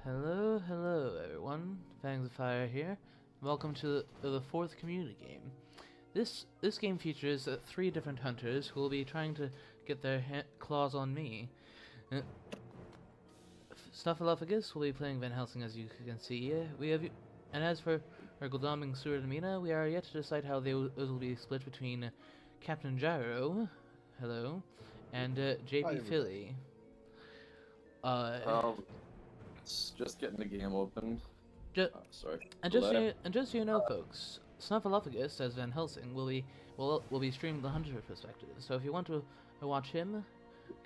Hello everyone. Fangs of Fire here. Welcome to the fourth community game. This game features three different hunters who will be trying to get their claws on me. Uh, Snuffleupagus will be playing Van Helsing, as you can see. And as for Goldoming, Seward, and Mina, we are yet to decide how those will be split between Captain Gyro, hello, and Hi, JP everybody. Philly. Just getting the game open. Ju- Sorry. And just so you know, folks, Snuffleupagus as Van Helsing will be streamed the hunter perspective. So if you want to watch him,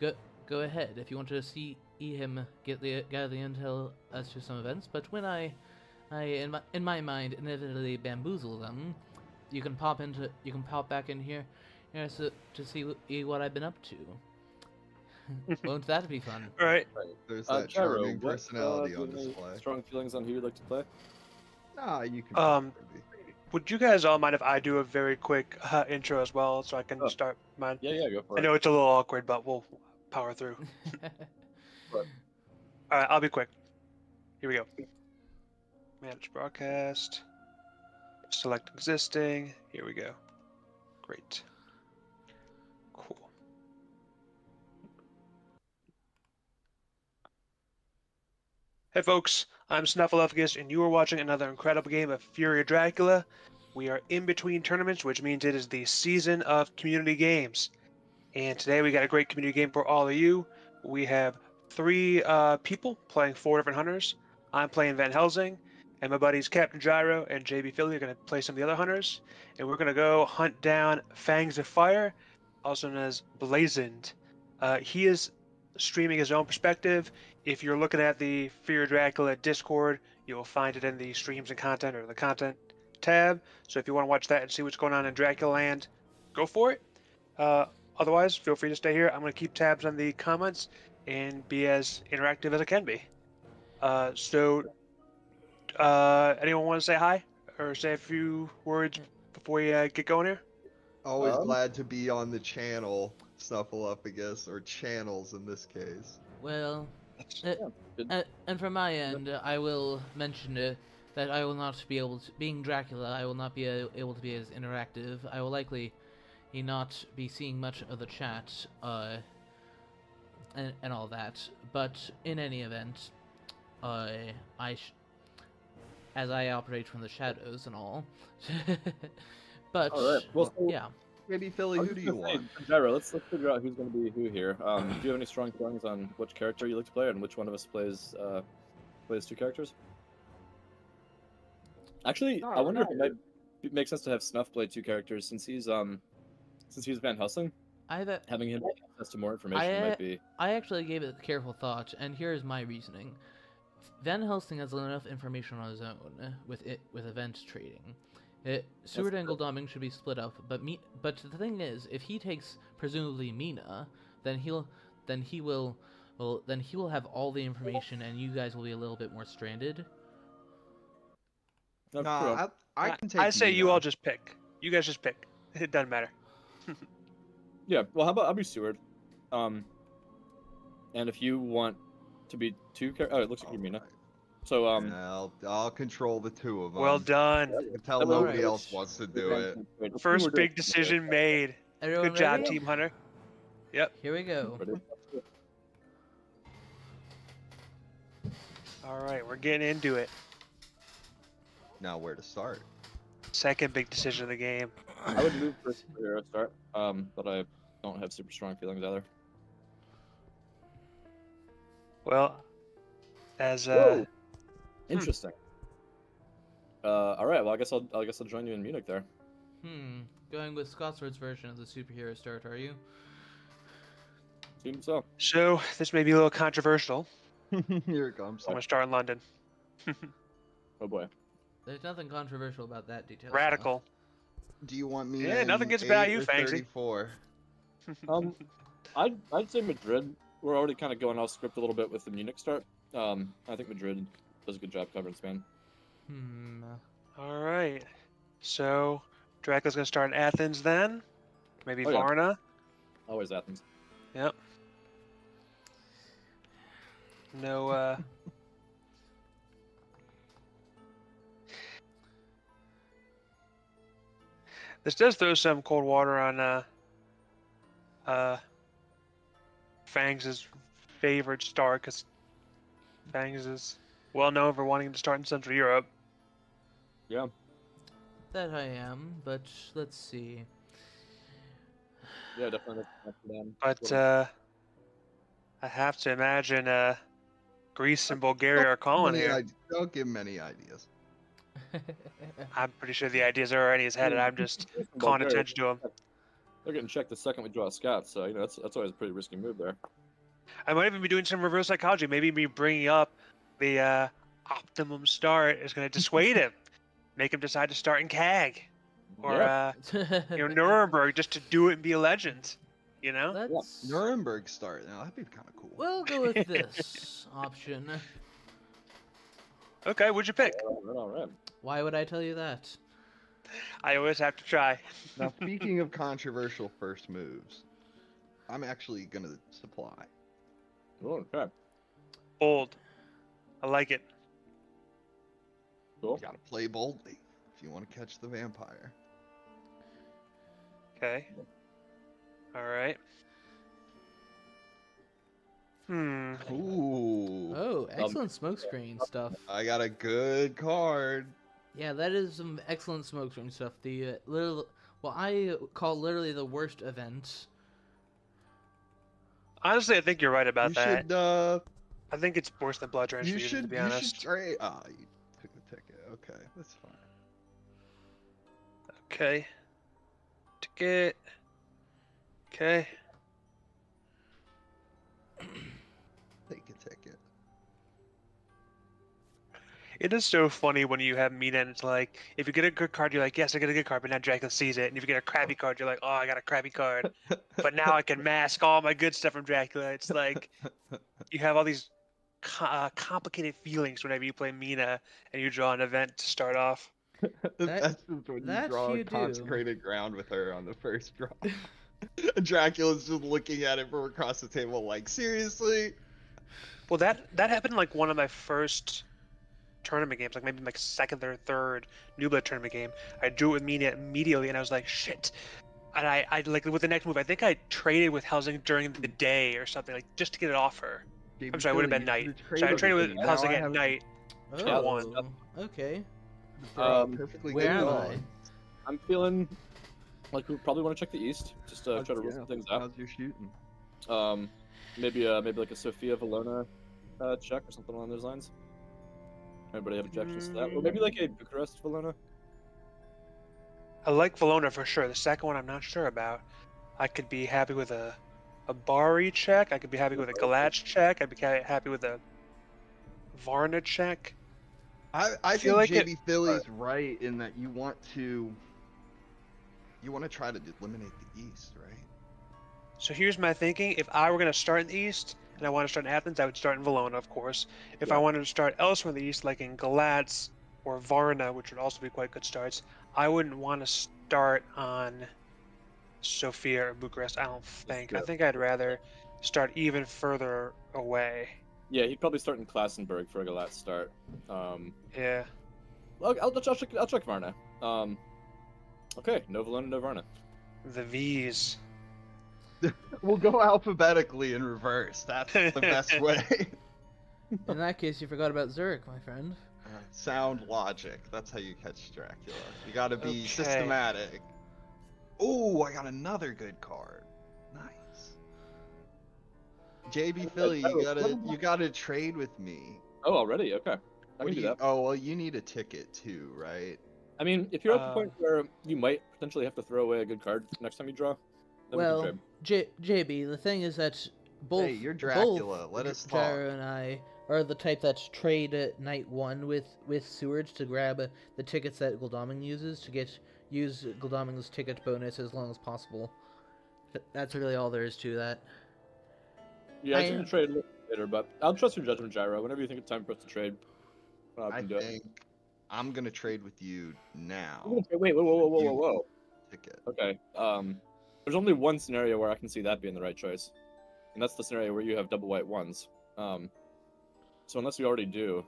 go ahead. If you want to see him gather the intel as to some events, but when I in my mind inevitably bamboozle them, you can pop back in here, to see what I've been up to. Won't that be fun? Right. There's that Gyro, charming personality do on you have any display. strong feelings on who you'd like to play? Nah, you can. Maybe. Would you guys all mind if I do a very quick intro as well, so I can start mine? Yeah, go for I it. know it's a little awkward, but we'll power through. All right, I'll be quick. Here we go. Manage broadcast. Select existing. Here we go. Great. Cool. Hey folks, I'm Snuffleupagus, and you are watching another incredible game of Fury of Dracula. We are in between tournaments, which means it is the season of community games. And today we got a great community game for all of you. We have three people playing four different hunters. I'm playing Van Helsing, and my buddies Captain Gyro and JB Philly are going to play some of the other hunters. And we're going to go hunt down Fangs of Fire, also known as Blazoned. He is streaming his own perspective. If you're looking at the Fear Dracula Discord, you'll find it in the streams and content or the content tab. So if you want to watch that and see what's going on in Dracula Land, go for it. Otherwise, feel free to stay here. I'm going to keep tabs on the comments and be as interactive as I can be. Anyone want to say hi or say a few words before we get going here? Always glad to be on the channel, Snuffleupagus, or channels in this case. Well, good. and from my end, I will mention that I will not be able to, being Dracula, I will not be able to be as interactive. I will likely not be seeing much of the chat, and all that. But in any event, as I operate from the shadows and all. But All right. Well, so, yeah. Maybe Philly, who do you want? Gyro, let's figure out who's going to be who here. Do you have any strong feelings on which character you like to play, and which one of us plays two characters? Actually, I wonder if it might make sense to have Snuff play two characters since he's Van Helsing. Having him get access to more information might be. I actually gave it careful thought, and here's my reasoning. Van Helsing has enough information on his own with event trading. Seward and Goldoming should be split up, but the thing is, if he takes presumably Mina, then he will have all the information, and you guys will be a little bit more stranded. Nah, I can take. I say you Mina. all just pick. You guys just pick. It doesn't matter. Yeah. Well, how about I'll be Seward, and if you want to be two characters, oh, it looks like you're Mina. So Yeah, I'll control the two of them. Well done. I can tell All nobody right. else wants to do it. First big decision made. Everyone Good job, ready? Team Hunter. Yep. Here we go. All right, we're getting into it. Now where to start? Second big decision of the game. I would move for a start, but I don't have super strong feelings either. Well, as Whoa. Interesting. All right. Well, I guess I'll join you in Munich there. Going with Scotsword's version of the superhero start, are you? Seems so. so this may be a little controversial. Here it comes. I'm gonna start in London. Oh boy. There's nothing controversial about that detail. Radical. Do you want me? Yeah, in nothing gets by 8 you, or Fangsy. 34? I'd say Madrid. We're already kind of going off script a little bit with the Munich start. I think Madrid does a good job covering Spain. All right. So Dracula's gonna start in Athens then. Maybe Oh, yeah. Varna. Always Athens. Yep. No This does throw some cold water on Fangs' favorite star, because Fangs is well known for wanting to start in Central Europe. Yeah. That I am, but let's see. Yeah, definitely. Amsterdam. But I have to imagine Greece and Bulgaria are Don't calling give him here. any Don't give him any ideas. I'm pretty sure the ideas are already in his head, and I'm just calling Bulgaria, attention to him. They're getting checked the second we draw a scout, so you know that's always a pretty risky move there. I might even be doing some reverse psychology. Maybe me bringing up the optimum start is going to dissuade him, make him decide to start in CAG or Yeah. Nuremberg just to do it and be a legend. You know? Let's. Nuremberg start. Now that'd be kind of cool. We'll go with this option. Okay, what'd you pick? All right. Why would I tell you that? I always have to try. Now, speaking of controversial first moves, I'm actually gonna supply. Oh, okay. Bold. I like it. Cool. You gotta play boldly if you want to catch the vampire. Okay. All right. Ooh. Oh, excellent smokescreen stuff. I got a good card. Yeah, that is some excellent smokescreen stuff. The little, well, I call literally the worst event. Honestly, I think you're right about You that. should, I think it's worse than blood you transfusion, to should, be you honest. should trade. Ah, you took the ticket. Okay, that's fine. Okay. Ticket. Okay. Take a ticket. It is so funny when you have Mina and it's like, if you get a good card, you're like, yes, I got a good card, but now Dracula sees it. And if you get a crappy card, you're like, oh, I got a crappy card. But now I can mask all my good stuff from Dracula. It's like, you have all these complicated feelings whenever you play Mina and you draw an event to start off. The best is when you that draw you a do. consecrated ground with her on the first draw. Dracula's just looking at it from across the table like, seriously? Well, that happened in like one of my first tournament games, like maybe my second or third New Blood tournament game. I drew it with Mina immediately, and I was like, shit. And I like with the next move, I think I traded with Helsing during the day or something, like just to get it off her. I'm sorry, it would have been night. So I traded with Helsing at night. Oh, one. okay. Perfectly Where good am call. I? I'm feeling like we probably want to check the east, just to try to rule some things out. How's your shooting? Maybe like a Sofia Valona check or something along those lines. Anybody have objections to that? Or maybe like a Bucharest Valona. I like Valona for sure. The second one I'm not sure about. I could be happy with a Bari check. I could be happy with a Galach check. I'd be happy with a Varna check. I feel think like JB Philly's right in that you want to try to eliminate the East, right? So here's my thinking. If I were going to start in the East, and I want to start in Athens, I would start in Valona, of course. If I wanted to start elsewhere in the East, like in Galatz or Varna, which would also be quite good starts, I wouldn't want to start on Sofia or Bucharest, I don't think. I think I'd rather start even further away. Yeah, he'd probably start in Klassenburg for a Galat start. Yeah. I'll check Varna. Okay, no Valona, no Varna. The V's. We'll go alphabetically in reverse. That's the best way. In that case, you forgot about Zurich, my friend. Sound logic. That's how you catch Dracula. You gotta be Okay. systematic. Oh, I got another good card. Nice. JB Philly, you gotta trade with me. Oh, already? Okay. I What can do do you? that. Oh well, you need a ticket too, right? I mean, if you're at the point where you might potentially have to throw away a good card next time you draw, then we can Well, trade. JB, the thing is that both Hey, you're Dracula. both Let us talk. Gyro and I are the type that trade at night one with Seward to grab the tickets that Gul'Damin uses to use Gul'Damin's ticket bonus as long as possible. That's really all there is to that. Yeah, I can trade a little later, but I'll trust your judgment, Gyro. Whenever you think it's time for us to trade, I I can do it. think I'm gonna trade with you now. Wait, whoa. Ticket. Okay. There's only one scenario where I can see that being the right choice, and that's the scenario where you have double white ones. So unless you already do,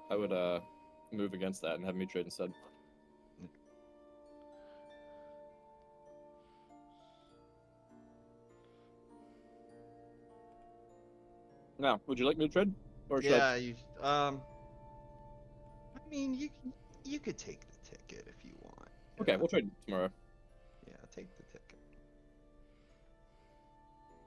I would move against that and have me trade instead. Now, would you like me to trade? Or should Yeah, I mean, you could take the ticket if you want. Okay, Yeah. we'll trade tomorrow. Yeah, take the ticket.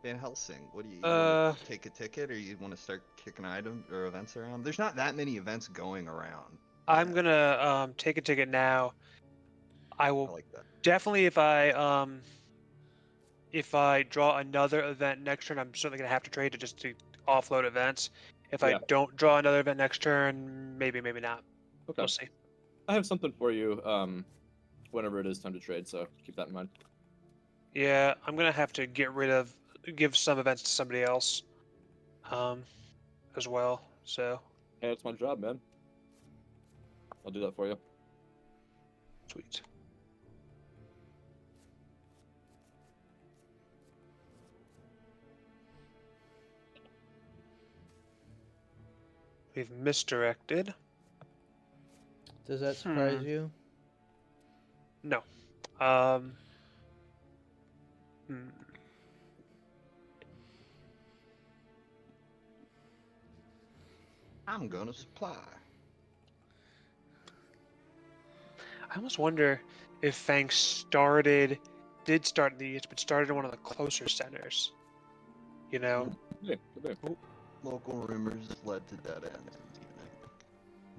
Van Helsing, what do you Uh, want to take a ticket, or you want to start kicking items or events around? There's not that many events going around. I'm Yeah, gonna take a ticket now. I I will like that. definitely if I draw another event next turn, I'm certainly gonna have to trade it just to offload events. If I Yeah. don't draw another event next turn, maybe not. Okay. We'll see. I have something for you whenever it is time to trade, so keep that in mind. Yeah, I'm gonna have to give some events to somebody else, as well. So Hey, it's my job, man. I'll do that for you. sweet. We've misdirected. Does that surprise Hmm. you? No. Um. hmm. I'm gonna supply. I almost wonder if Fang did start in the east, but started in one of the closer centers. You know? Yeah, good day. Local rumors led to dead ends.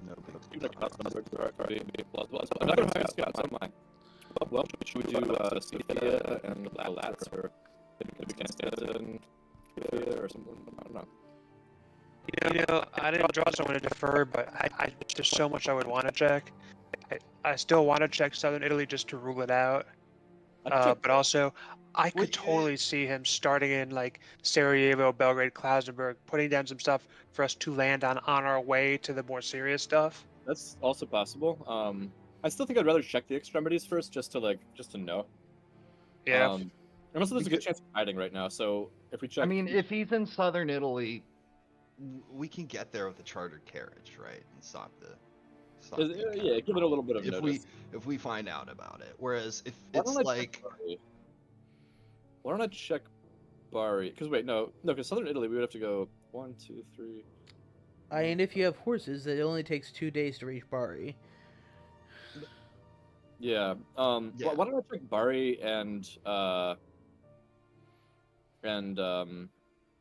No big You deal. like I'm not gonna hire scouts, don't mind. Well, should we do Sophia and the Lats, or maybe Constanza and Sophia, or something? I don't know. You know, I didn't draw someone to defer, but there's so much I would want to check. I still want to check Southern Italy just to rule it out. I could check But also, I could Wait, totally see him starting in like Sarajevo, Belgrade, Klausenberg, putting down some stuff for us to land on our way to the more serious stuff. That's also possible. I still think I'd rather check the extremities first, just to know. Yeah. And also, there's a good chance of hiding right now. So if we check, I mean, if he's in southern Italy, we can get there with a chartered carriage, right? And stop the yeah, give it a little bit of if notice. if we find out about it. Whereas if Why it's don't I like check Bari? Why don't I check Bari? Because wait, no, because Southern Italy, we would have to go 1, 2, 3. I mean, if you have horses, it only takes 2 days to reach Bari. Yeah. Yeah. Why don't I check Bari and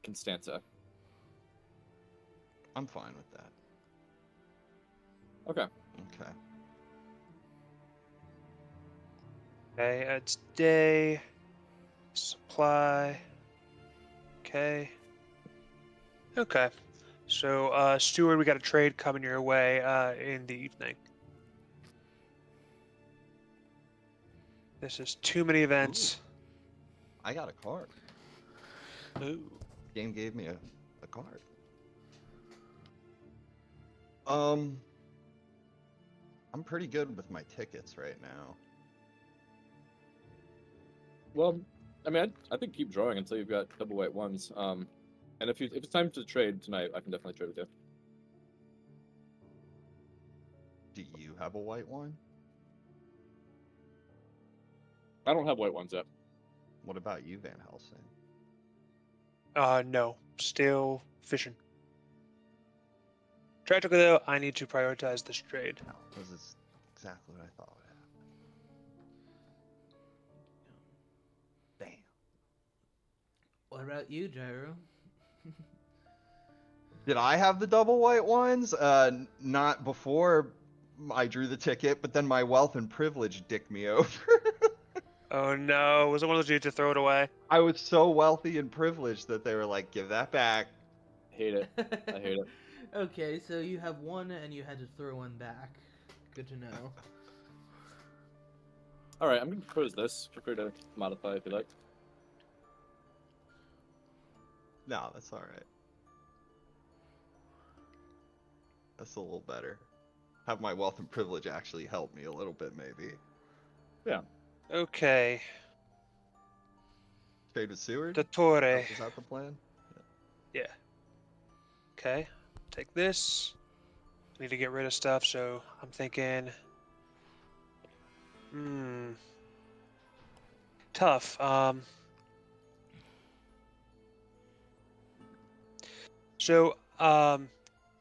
Constanza? I'm fine with that. Okay. Okay. Okay, it's day. Supply. Okay. Okay. So, Stuart, we got a trade coming your way in the evening. This is too many events. I got a card. Ooh. Game gave me a card. I'm pretty good with my tickets right now. Well, I mean, I think keep drawing until you've got double white ones. And if it's time to trade tonight, I can definitely trade with you. Do you have a white one? I don't have white ones yet. What about you, Van Helsing? No. Still fishing. Practically, though, I need to prioritize this trade. No, this is exactly what I thought would happen. Damn. What about you, Gyro? Did I have the double white ones? Not before I drew the ticket, but then my wealth and privilege dicked me over. Oh no, was it one of those you had to throw it away? I was so wealthy and privileged that they were like, give that back. Hate it. I hate it. Okay, so you have one and you had to throw one back. Good to know. All right, I'm gonna propose this. Feel free to modify if you like. No, that's alright. That's a little better. Have my wealth and privilege actually help me a little bit, maybe. Yeah. Okay. Trade with Seward? Dottore. Is that the plan? Yeah. Okay. Take this. I need to get rid of stuff, so I'm thinking. Tough. So,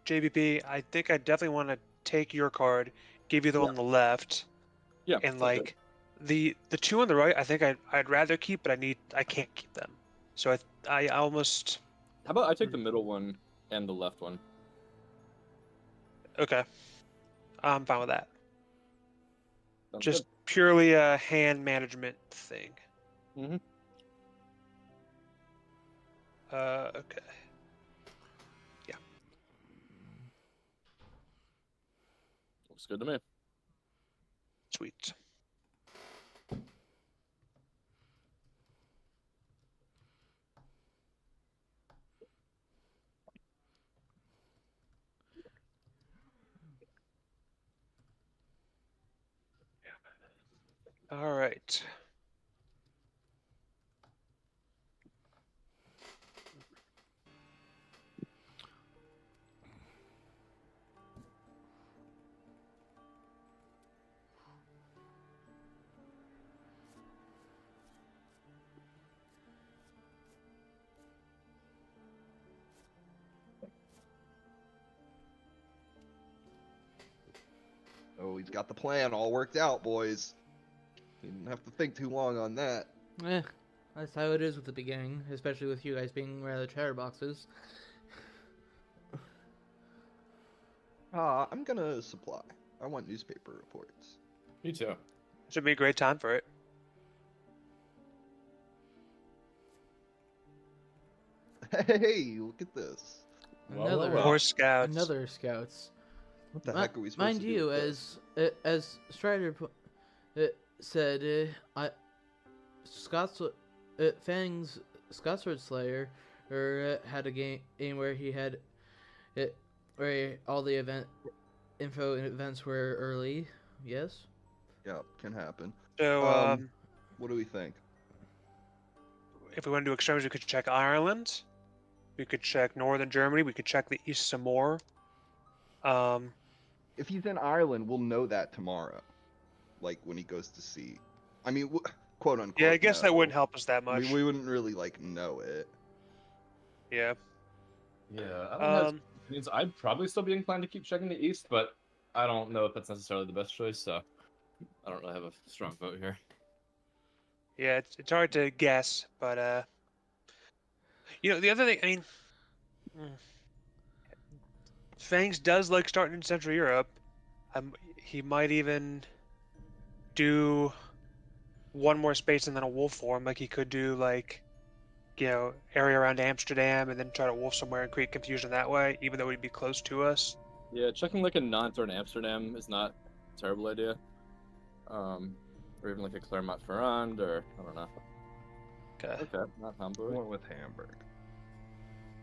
JVP, I think I definitely want to take your card, give you the one on the left, Yeah. and sounds good. like the two on the right. I think I'd rather keep, but I can't keep them. So I almost How about I take the middle one and the left one? okay. I'm fine with that. Sounds Just purely a hand management thing. Mhm. Okay. Looks good to me. Sweet. All right. Oh, he's got the plan all worked out, boys. You didn't have to think too long on that. That's how it is with the beginning, especially with you guys being rather chatterboxes. I'm gonna supply. I want newspaper reports. Me too. Should be a great time for it. Hey, look at this. Another, well. More scouts. another scouts. What the heck are we supposed Mind to do you, with this? as Strider said, Scott's Fang's Scotsword Slayer had a game where he had it where all the info and events were early. Yes. Yeah, can happen. So What do we think? if we want to do extremes, we could check Ireland. We could check northern Germany. We could check the east some more. If he's in Ireland, we'll know that tomorrow. Like when he goes to sea. I mean, quote unquote. Yeah, I guess that know. wouldn't help us that I much. mean, we wouldn't really like know it. Yeah. Yeah, I don't have Um, opinions. I'd probably still be inclined to keep checking the east, but I don't know if that's necessarily the best choice, so I don't really have a strong vote here. yeah, it's hard to guess, but the other thing, I mean, Fangs does like starting in Central Europe. He might even do one more space and then a wolf form. Like he could do like, area around Amsterdam and then try to wolf somewhere and create confusion that way, even though he'd be close to us. Yeah, checking like a Nantes or an Amsterdam is not a terrible idea. Or even like a Clermont-Ferrand, or I don't know. Okay. Okay, not I Hamburg. went with Hamburg.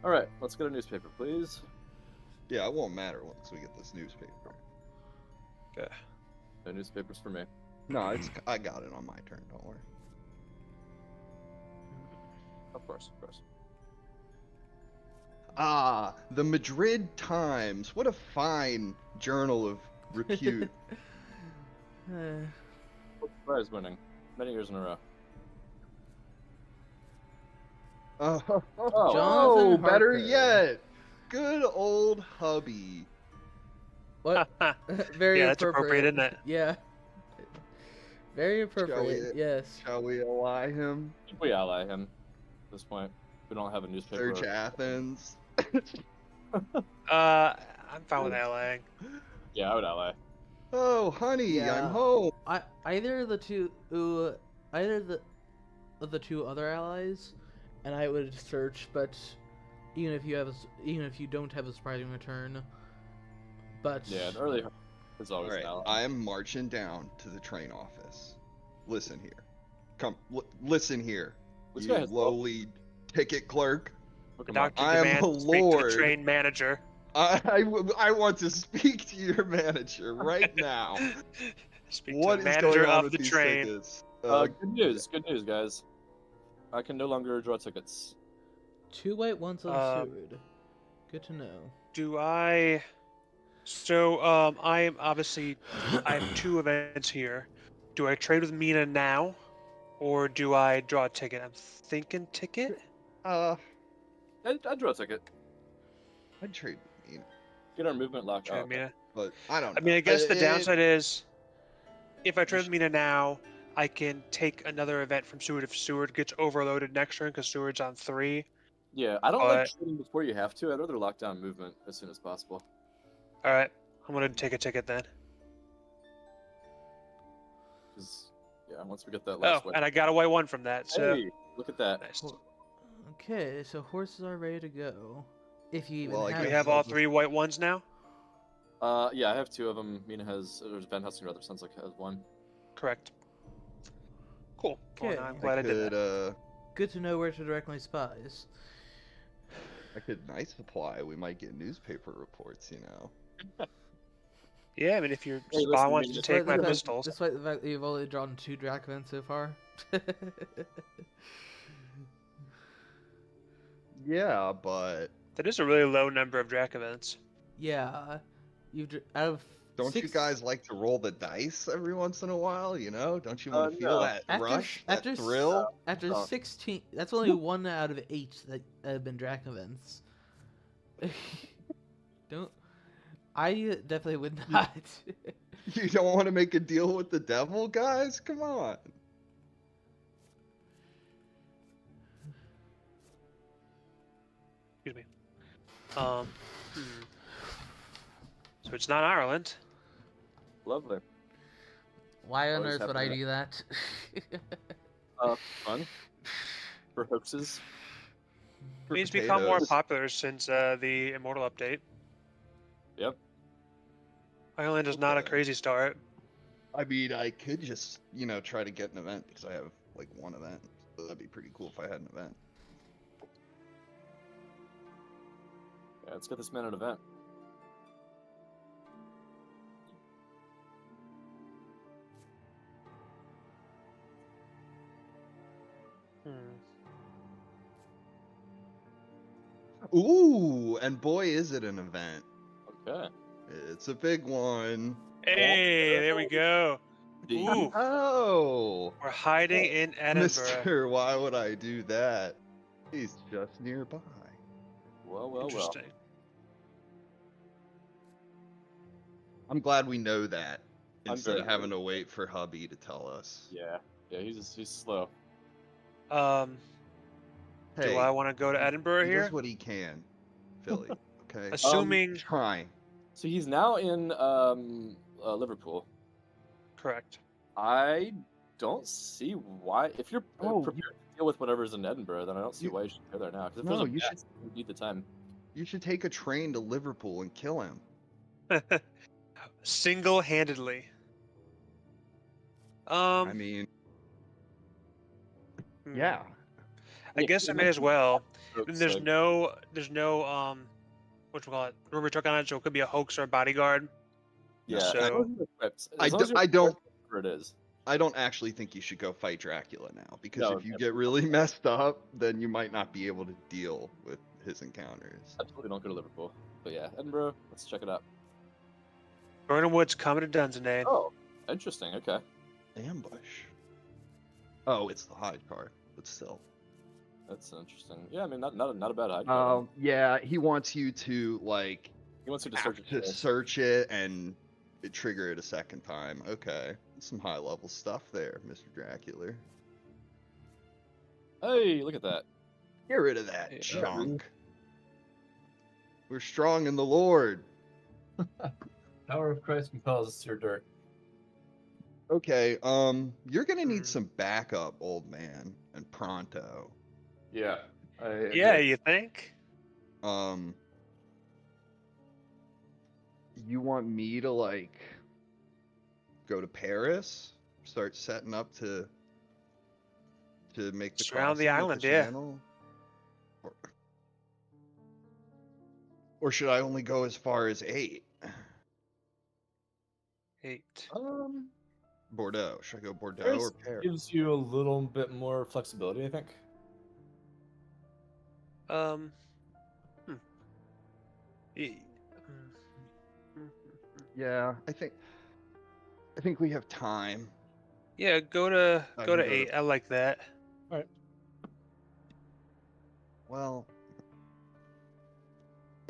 All right, let's get a newspaper, please. Yeah, it won't matter once we get this newspaper. Okay. No newspapers for me. No, I got it on my turn. Don't worry. Of course, of course. Ah, the Madrid Times. What a fine journal of repute. Prize winning, many years in a row. Jonathan better Harker. yet, good old hubby. What? Very Yeah, that's appropriate, isn't it? Yeah. Very appropriate. Yes. Shall we ally him? We ally him at this point. We don't have a newspaper. Search Athens. I'm fine with allying. Yeah, I would ally. Oh, honey, Yeah. I'm home. Either the two of the two other allies, and I would search. But even if you don't have a surprising return, but Yeah, an early is always All right, an ally. I am marching down to the train office. Listen here. Come, listen here. This you guy has lowly ticket clerk. The Come on. doctor I am demands a to speak to lord. the train manager. I want to speak to your manager right now. Speak What to the is manager going on of with the these train. tickets? Good news, guys. I can no longer draw tickets. 2 white, 1 Uh, sued. Good to know. Do I? So I am obviously I have two events here. Do I trade with Mina now, or do I draw a ticket? I'm thinking ticket. I'd draw a ticket. I'd trade Mina, Get our movement locked Trade up. Mina. but I don't I know. mean, I guess the It- downside is, if I You trade should- Mina now, I can take another event from Seward if Seward gets overloaded next turn because Seward's on 3. Yeah, I don't like But- trading before you have to. I'd rather lock down movement as soon as possible. All right, I'm gonna take a ticket then. Because, yeah, once we get that Oh, last and I got a white 1 from that. So Hey, look at that. nice. Ho- Okay, so horses are ready to go. If you even Well, I Do have we guess have I'll all just- 3 white 1s now? Yeah, I have 2 of them. Mina has, or Van Helsing rather, sounds like has 1. Correct. Cool. Well, Okay. I'm glad I did that. Good to know where to direct my spies. I could nice supply. We might get newspaper reports, you know. Yeah, I mean, if your Hey, spy listen, wants man, to just take my the fact- pistols, Despite the fact that you've only drawn 2 Drac events so far. Yeah, but that is a really low number of Drac events. Yeah, out of don't you 6 guys like to roll the dice every once in a while? You know, don't you want to feel no. that rush, that after thrill? After Oh. 16, that's only 1 out of 8 that have been Drac events. Don't. I definitely would not. You don't want to make a deal with the devil, guys? Come on. Excuse me. Hmm. So it's not Ireland. Lovely. Why on Always earth would I happy do that? Fun. For hoaxes. For It's become more potatoes. popular since the Immortal update. Yep. Ireland is not a Okay. crazy start. I mean, I could just, you know, try to get an event because I have like 1 event. So that'd be pretty cool if I had an event. Yeah, let's get this man an event. Hmm. Ooh, and boy, is it an event. Okay. It's a big one. Hey, there we go. Ooh, Oh, we're hiding in Edinburgh. Mister, why would I do that? He's just nearby. Well. Interesting. I'm glad we know that I'm instead of very having to wait for hubby to tell us. Yeah. Yeah, he's slow. Hey, Do I want to go to Edinburgh he here? does what he can, Philly. Okay, Assuming trying. So he's now in Liverpool. correct. I don't see why. If you're Oh, prepared to deal with whatever's in Edinburgh, then I don't see you- why you should go there now. Because if No, there's a you should- mess, you need the time. You should take a train to Liverpool and kill him. Single-handedly. I mean, hmm. yeah. I guess I may as well. Folks, There's like, no whatchamacallit, Ruby took on it, so it could be a hoax or a bodyguard. Yeah. so- as long as you're equipped- I as long do- as you're I don't- equipped, whatever it is. I don't actually think you should go fight Dracula now because No, if you never. get really messed up, then you might not be able to deal with his encounters. Absolutely don't go to Liverpool. But yeah, Edinburgh. Let's check it out. Burnham Woods coming to Dunsandane. Oh, interesting. Okay. Ambush. Oh, it's the Hyde card, but still. That's interesting. Yeah, I mean, not a bad idea. Yeah, he wants you to like He wants you to have search to it. search it and trigger it a second time. Okay, some high level stuff there, Mr. Dracula. Hey, look at that. Get rid of that Yeah. junk. We're strong in the Lord. Power of Christ compels your dirt. Okay, you're gonna need Hmm. some backup, old man, and pronto. Yeah. Yeah, you think? You want me to like go to Paris, start setting up to make the Surround the crossing of island, yeah. channel? Or should I only go as far as 8? 8. Bordeaux. Should I go Bordeaux Paris or Paris? gives you a little bit more flexibility, I think. Hmm. Yeah, I think we have time. Yeah, go to I go can to go to- 8. I like that. Well,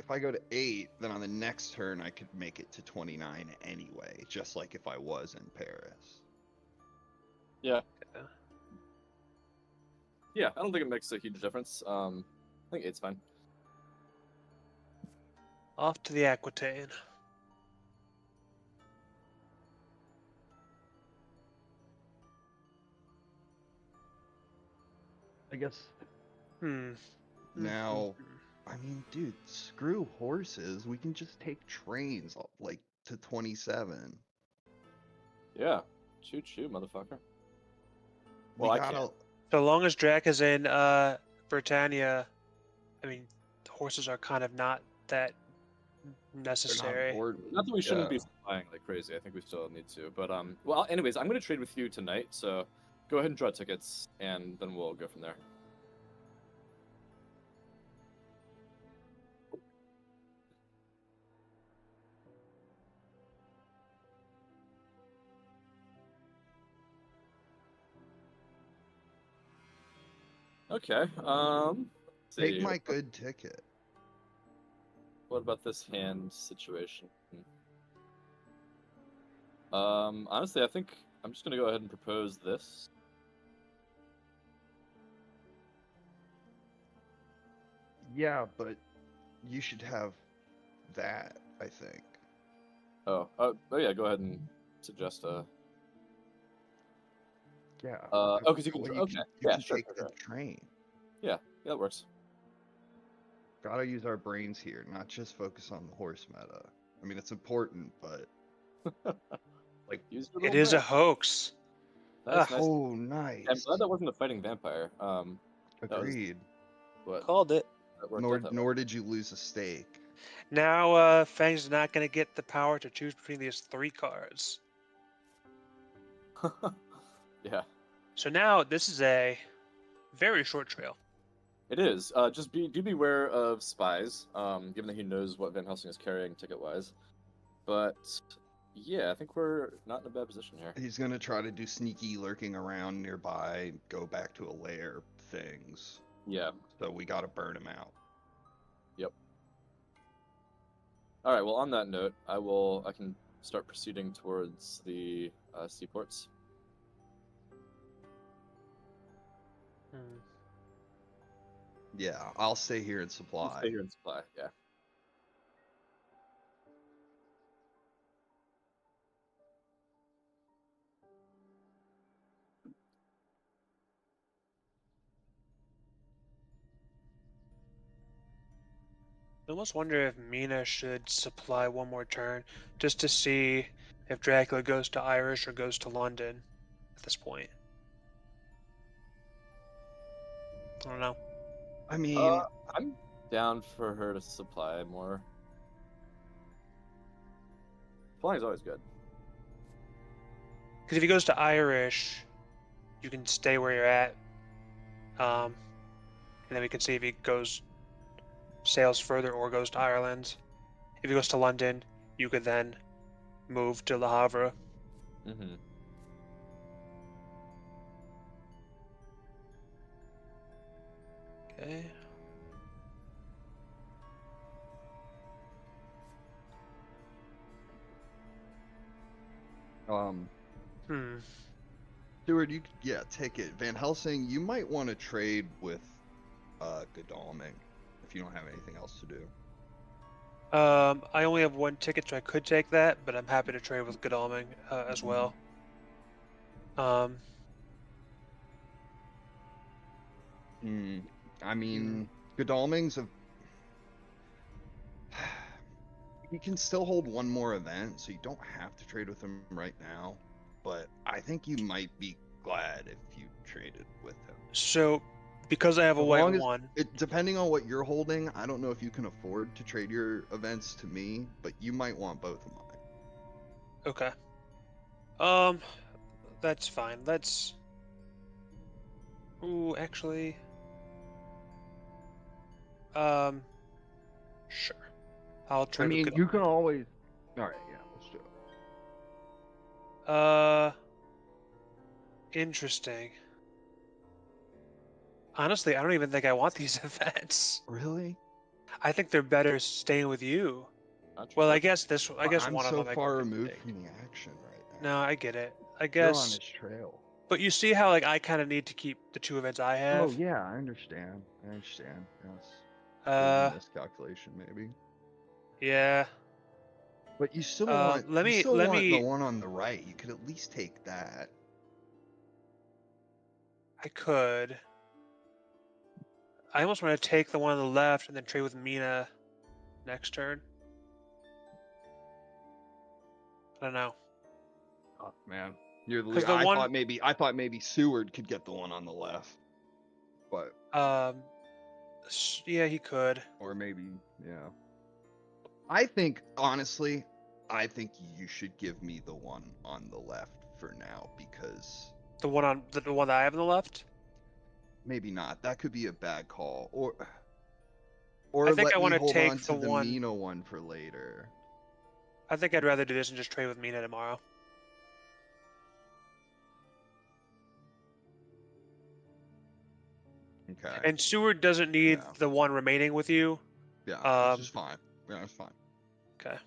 if I go to 8, then on the next turn I could make it to 29 anyway, just like if I was in Paris. Yeah. Yeah, I don't think it makes a huge difference. I think 8's fine. Off to the Aquitaine. I guess. Hmm. Now, Mhm. I mean, dude, screw horses. We can just take trains, like, to 27. Yeah. Choo choo, motherfucker. We Well, I gotta. can't. So long as Drac is in Britannia, I mean, the horses are kind of not that They're not necessary. important. Not that we shouldn't be Yeah. flying like crazy. I think we still need to. But well, anyways, I'm gonna trade with you tonight. So go ahead and draw tickets, and then we'll go from there. Okay. Let's Take see. my good ticket. What about this hand situation? Honestly, I think I'm just gonna go ahead and propose this. Yeah, but you should have that, I think. Oh yeah. Go ahead and suggest a. Yeah. Oh, because you can. Well, Okay. you Yeah. can Sure. take Sure, the sure. train. Yeah. That works. Gotta use our brains here, not just focus on the horse meta. I mean, it's important, but Use your It little is a brain. hoax. Nice. Ah, Nice. oh, I'm nice. glad that wasn't a fighting vampire. That was Agreed. what called it. that worked out that Nor did you lose a stake. Now Fang's not going to get the power to choose between these 3 cards. way. Yeah, So now this is a very short trail. it is. Just do beware of spies. Given that he knows what Van Helsing is carrying ticket wise, but yeah, I think we're not in a bad position here. He's gonna try to do sneaky lurking around nearby, go back to a lair things. Yeah. So we gotta burn him out. Yep. All right. Well, on that note, I can start proceeding towards the seaports. Hmm. Yeah, I'll stay here and We'll supply. stay here and supply. Yeah. I almost wonder if Mina should supply one more turn just to see if Dracula goes to Irish or goes to London at this point. I don't know. I mean, I'm down for her to supply more. Flying is always good. Because if he goes to Irish, you can stay where you're at. And then we can see if he sails further or goes to Ireland. If he goes to London, you could then move to Le Havre. Mm-hmm. Okay. Hmm. Stewart, take it. Van Helsing, you might want to trade with Godalming if you don't have anything else to do. I only have 1 ticket, so I could take that, but I'm happy to trade with Godalming as well. I mean, Godalming's a. He can still hold 1 more event, so you don't have to trade with him right now. But I think you might be glad if you traded with him. So, because I have a As white long as- 1, Depending on what you're holding, I don't know if you can afford to trade your events to me, but you might want both of mine. okay. That's fine. Let's. Ooh, actually. Sure. I'll trade with Godalming. you can always. All right, yeah, let's do it. Interesting. Honestly, I don't even think I want these events. Really? I think they're better staying with you. Not Well, I true. guess I guess I'm one so of them. I far could removed take. from the action right No, now. I get it. I You're on guess. his trail. But you see how like I kind of need to keep the 2 events I have. Oh yeah, I understand. I understand. Yes. Uh, Miscalculation maybe. yeah. But you still Let want me the one on the right. You could at least take that. I could. I almost want to take the one on the left and then trade with Mina next turn. I don't know. Oh man. You're the 'Cause the I one- thought maybe Seward could get the one on the left. But Yeah, he could. or maybe yeah. I think honestly, I think you should give me the one on the left for now because The one that I have on the left. maybe not. That could be a bad call. I Or think let I me wanna hold take on to the the one- Mina one for later. I think I'd rather do this and just trade with Mina tomorrow. Okay. And Seward doesn't need Yeah. the one remaining with you. Yeah, which is fine. Yeah, it's fine. Okay.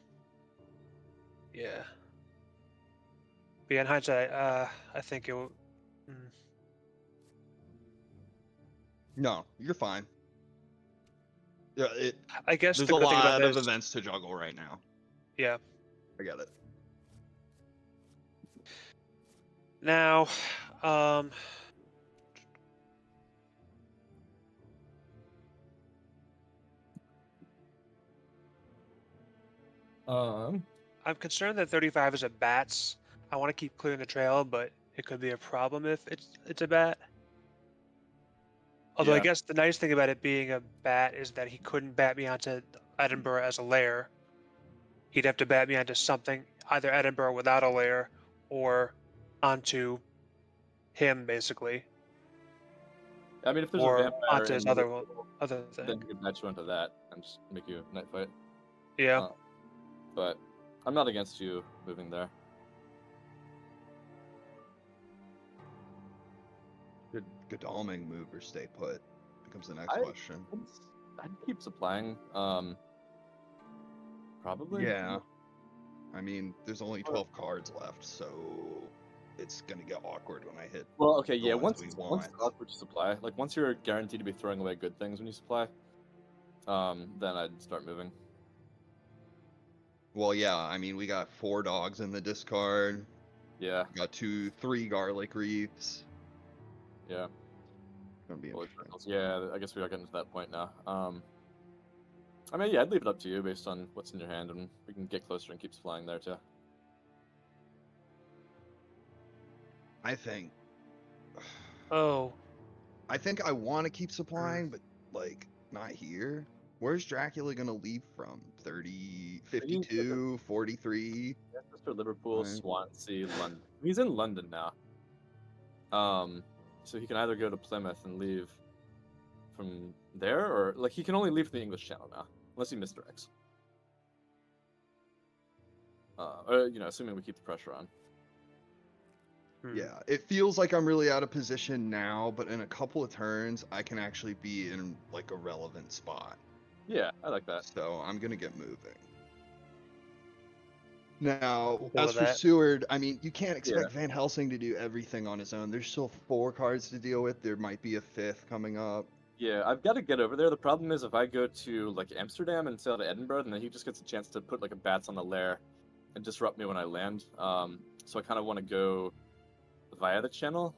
Yeah. But yeah, in hindsight, I think it will. No, you're fine. Yeah, I guess there's the a good thing about lot of this, events to juggle right now. yeah. I get it. Now, I'm concerned that 35 is a bats. I want to keep clearing the trail, but it could be a problem if it's a bat. Although I Yeah. guess the nice thing about it being a bat is that he couldn't bat me onto Edinburgh as a lair. He'd have to bat me onto something, either Edinburgh without a lair, or onto him basically, I mean, if there's a or vampire onto in his the other middle, other then thing. you could match you onto that and just make you a night fight. Yeah. But I'm not against you moving there. Good Godalming move or stay put becomes the next I- question. I'd keep supplying. Probably. Yeah. I mean, there's only 12 cards left, so it's gonna get awkward when I hit. Well, okay, the yeah. ones Once we it's want. awkward to supply, like once you're guaranteed to be throwing away good things when you supply, then I'd start moving. Well, yeah. I mean, we got 4 dogs in the discard. Yeah, We got 3 garlic reefs. yeah. Gonna be Bullet interesting. circles. Yeah, I guess we are getting to that point now. I mean, yeah, I'd leave it up to you based on what's in your hand, and we can get closer and keep supplying there too. I think. Oh, I think I want to keep supplying, but like not here. Where's Dracula gonna leave from? 30, 52, 43? Manchester, Liverpool, Right. Swansea, London. He's in London now. So he can either go to Plymouth and leave from there, or like he can only leave from the English Channel now, unless he misdirects. Or assuming we keep the pressure on. Yeah, it feels like I'm really out of position now, but in a couple of turns, I can actually be in like a relevant spot. Yeah, I like that. So I'm gonna get moving. Now, Cool as with for that. Seward, I mean, you can't expect Yeah. Van Helsing to do everything on his own. There's still 4 cards to deal with. There might be a 5th coming up. Yeah, I've got to get over there. The problem is if I go to like Amsterdam and sail to Edinburgh, then he just gets a chance to put like a bats on the lair and disrupt me when I land. So I kind of want to go via the channel,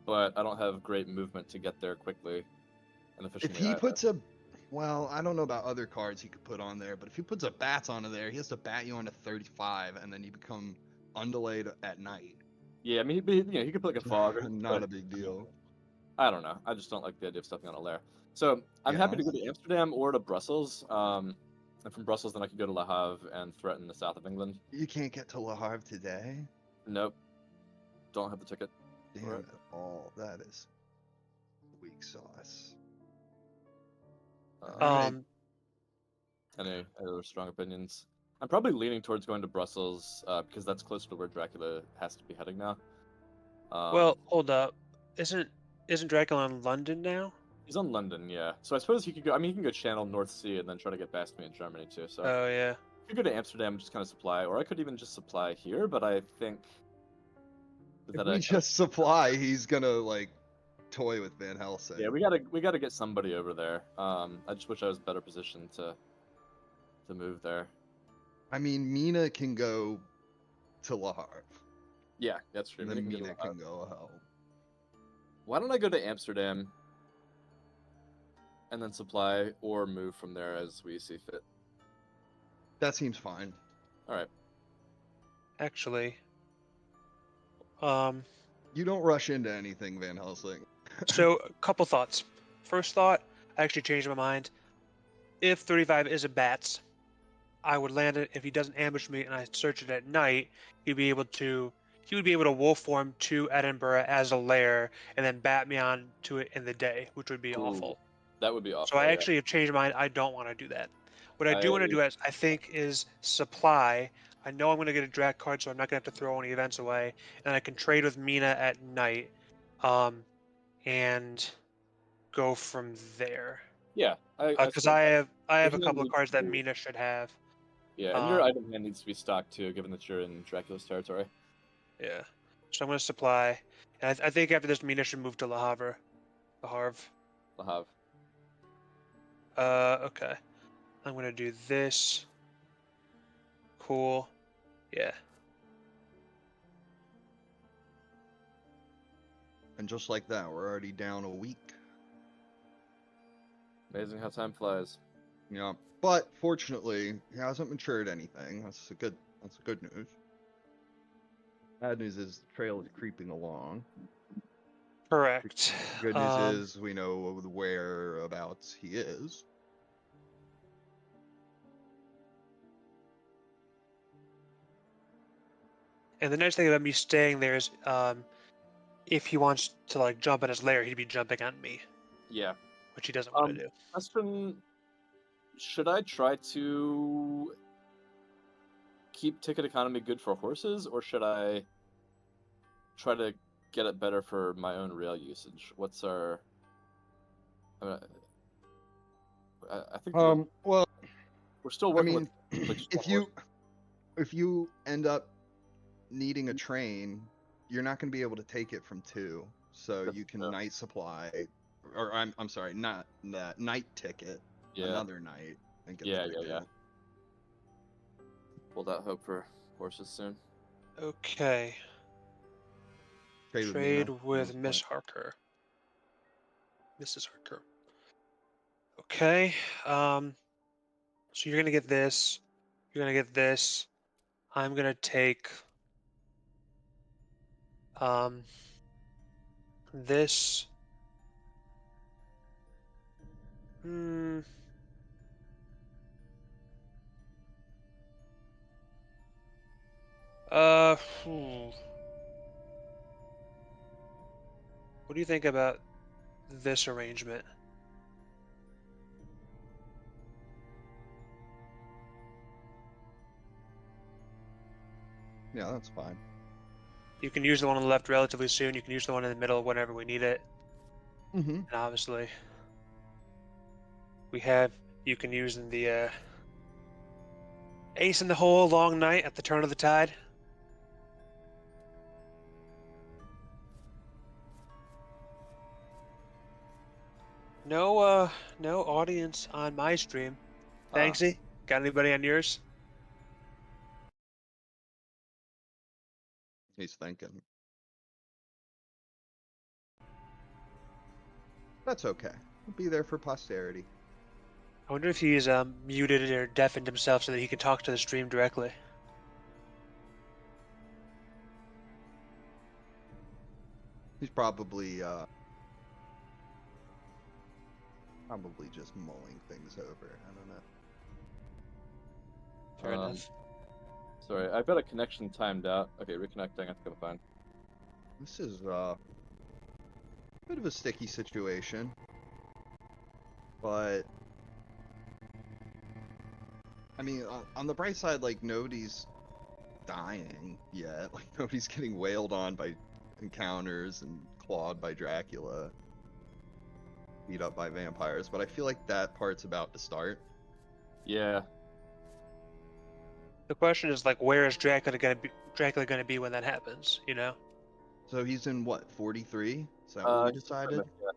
but I don't have great movement to get there quickly and If efficiently. he either. puts well, I don't know about other cards he could put on there, but if he puts a bats onto there, he has to bat you onto 35, and then you become undelayed at night. Yeah, I mean, he could put like a fog. Or, Not a but big deal. I don't know. I just don't like the idea of stepping on a lair. So I'm happy to go to Amsterdam or to Brussels. And from Brussels, then I could go to Le Havre and threaten the south of England. You can't get to Le Havre today? Nope. Don't have the ticket. Damn Right. it all. That is weak sauce. Alright. Any other strong opinions? I'm probably leaning towards going to Brussels because that's closer to where Dracula has to be heading now. well, hold up. Isn't Dracula in London now? He's on London, yeah. So I suppose he could go. I mean, he can go channel North Sea and then try to get past me in Germany too. So Oh yeah. I could go to Amsterdam and just kind of supply, or I could even just supply here. But I think If that we I just supply, he's gonna like toy with Van Helsing. yeah, we gotta get somebody over there. I just wish I was better positioned to move there. I mean, Mina can go to Lahar. Yeah, that's true. Then Mina can Mina go can go help. Why don't I go to Amsterdam and then supply or move from there as we see fit? That seems fine. All right. Actually, You don't rush into anything, Van Helsing. so a couple thoughts. First thought, I actually changed my mind. If 35 is a bats, I would land it. If he doesn't ambush me and I search it at night, he would be able to wolf form to Edinburgh as a lair and then bat me on to it in the day, which would be Ooh, awful. That would be awful. So I yeah. actually have changed my mind. I don't want to do that. What I do want to do is supply. I know I'm going to get a draft card, so I'm not going to have to throw any events away, and I can trade with Mina at night, and go from there. Yeah, Because I have a There's no couple of need cards that to- Mina should have. Yeah, and your item hand needs to be stocked too, given that you're in Dracula's territory. Yeah. So I'm going to supply, and I think after this, Mina should move to Le Havre. Le Havre. Le Havre. Okay. I'm going to do this. Cool. Yeah. And just like that, we're already down a week. Amazing how time flies. Yeah. But fortunately, he hasn't matured anything. That's a good news. Bad news is the trail is creeping along. Correct. Good news is we know whereabouts he is. And the nice thing about me staying there is, if he wants to like jump in his lair, he'd be jumping on me, Yeah. which he doesn't want to do. Question: should I try to keep ticket economy good for horses, or should I try to get it better for my own rail usage? What's our? I think Well, we're still I working mean, with like, just if one you end up needing a train, you're not going to be able to take it from 2. So That's you can true. night supply, or I'm sorry, not that night ticket Yeah. another night and get Yeah, the yeah, ticket. yeah. Hold out hope for horses soon. Okay. Trade Mina. with Miss Harker. Mrs. Harker. Okay. So you're gonna get this. You're gonna get this. I'm gonna take this. Hmm. Hmm. What do you think about this arrangement? Yeah, that's fine. You can use the one on the left relatively soon. You can use the one in the middle whenever we need it. Mm-hmm. And obviously, you can use in the ace in the hole, long night at the turn of the tide. No audience on my stream. Thanksy, got anybody on yours? He's thinking. That's okay. He'll be there for posterity. I wonder if he's muted or deafened himself so that he can talk to the stream directly. He's probably just mulling things over. I don't know. Fair enough. Sorry, I've got a connection timed out. Okay, reconnecting. I think I'm fine. This is a bit of a sticky situation, but I mean, on the bright side, like nobody's dying yet. Like nobody's getting wailed on by encounters and clawed by Dracula. beat up by vampires, but I feel like that part's about to start. Yeah. The question is like, where is Dracula gonna be when that happens? You know? So he's in what, 43? Is that what we decided? Yeah.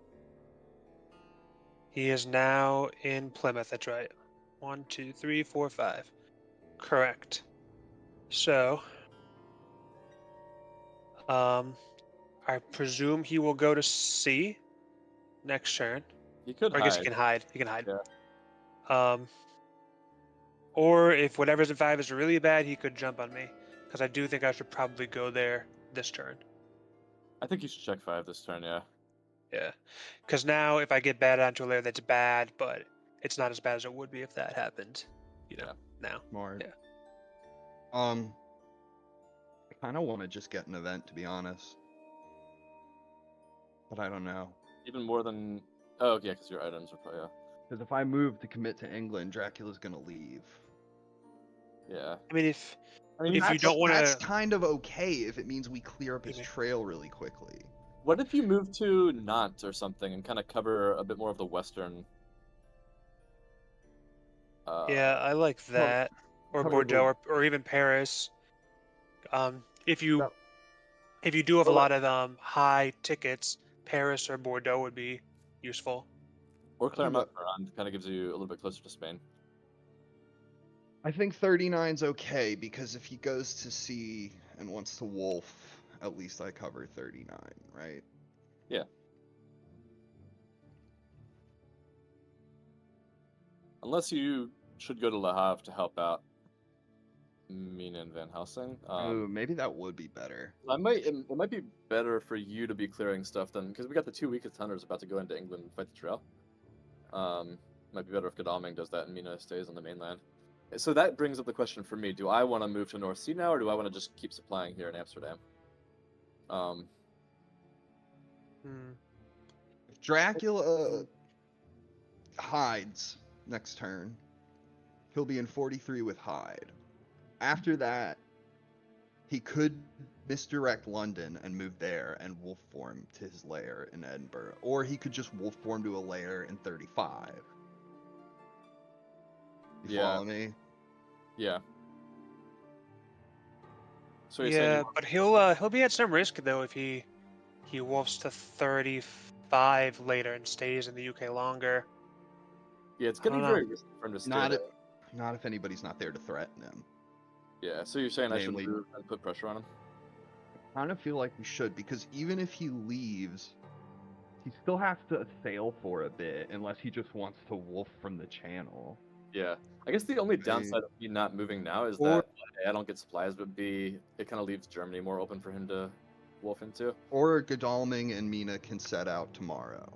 He is now in Plymouth. That's right. 1, 2, 3, 4, 5. Correct. So, I presume he will go to C next turn. He could Or I guess he hide. can hide. He can hide. Yeah. Or if whatever's in 5 is really bad, he could jump on me. Because I do think I should probably go there this turn. I think you should check 5 this turn, yeah. Yeah. Because now if I get bad onto a layer, that's bad, but it's not as bad as it would be if that happened. You know, now. Smart. Yeah. I kind of want to just get an event, to be honest. But I don't know. Even more than... Oh, yeah, because your items are probably... Because if I move to commit to England, Dracula's going to leave. Yeah. I mean, if I mean, if you don't want That's to... kind of okay if it means we clear up his Mhm. trail really quickly. what if you move to Nantes or something and kind of cover a bit more of the western... Yeah, I like that. Or cover Bordeaux, or even Paris. If you That- if you do have a Well, lot of high tickets, Paris or Bordeaux would be useful. Or Clermont-Ferrand kind of gives you a little bit closer to Spain. I think 39's okay because if he goes to sea and wants to wolf, at least I cover 39, right? Yeah. Unless you should go to Le Havre to help out Mina and Van Helsing. Ooh, maybe that would be better. It might be better for you to be clearing stuff than because we got the 2 weakest hunters about to go into England and fight the trail. Might be better if Godalming does that and Mina stays on the mainland. So that brings up the question for me: do I want to move to North Sea now, or do I want to just keep supplying here in Amsterdam? Hmm. If Dracula hides next turn, he'll be in 43 with hide. After that, he could misdirect London and move there and wolf form to his lair in Edinburgh. Or he could just wolf form to a lair in 35. You Yeah. follow me? Yeah. So you're Yeah, saying but he'll be at some risk though if he wolfs to 35 later and stays in the UK longer. yeah, it's I getting don't know. very risky for him to stay Not there. not if anybody's not there to threaten him. Yeah, so you're saying I should Namely- move and put pressure on him? I kind of feel like we should because even if he leaves, he still has to sail for a bit unless he just wants to wolf from the channel. Yeah. I guess the only Right. downside of me not moving now is Or- that A, I don't get supplies, but B, it kind of leaves Germany more open for him to wolf into. Or Godalming and Mina can set out tomorrow.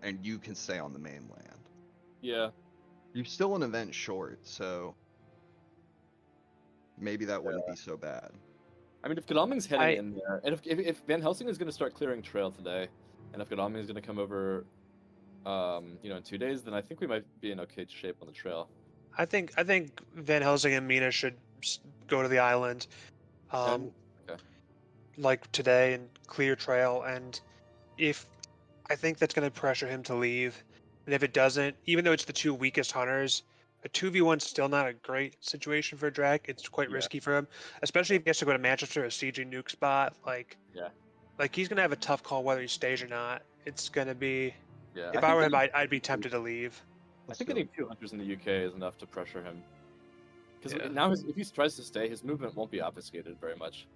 And you can stay on the mainland. Yeah. You're still an event short, so maybe that wouldn't be so bad. I mean, if Godalming's heading I- in there, and if Van Helsing is going to start clearing trail today, and if Godalming is going to come over, in 2 days, then I think we might be in okay shape on the trail. I think Van Helsing and Mina should go to the island, Okay. like today and clear trail. And if I think that's going to pressure him to leave, and if it doesn't, even though it's the 2 weakest hunters, a 2v1's still not a great situation for Drac. It's quite Yeah. risky for him, especially if he has to go to Manchester, a CG nuke spot. Like he's going to have a tough call whether he stays or not. It's going to be. Yeah. If I were him, I'd be tempted to leave. I think getting 2 hunters in the UK is enough to pressure him. Because Yeah. now, if he tries to stay, his movement won't be obfuscated very much,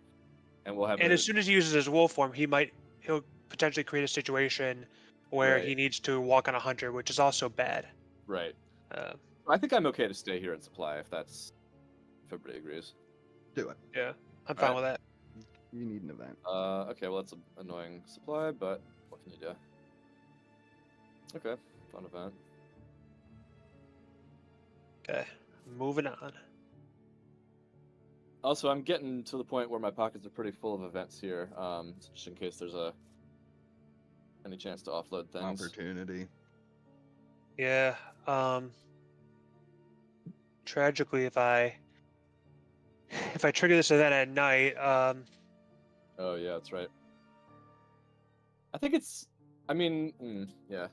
and we'll have. And as soon as he uses his wolf form, he'll potentially create a situation where Right. he needs to walk on a hunter, which is also bad. Right. Uh, I think I'm okay to stay here and supply if everybody agrees. Do it. yeah, I'm fine Alright. with that. You need an event. Okay, well that's an annoying supply, but what can you do? Okay, fun event. Okay, moving on. Also, I'm getting to the point where my pockets are pretty full of events here, just in case there's any chance to offload things. Opportunity. Yeah. Tragically, if I trigger this event at night, Oh yeah, that's right. I think it's I mean, yeah.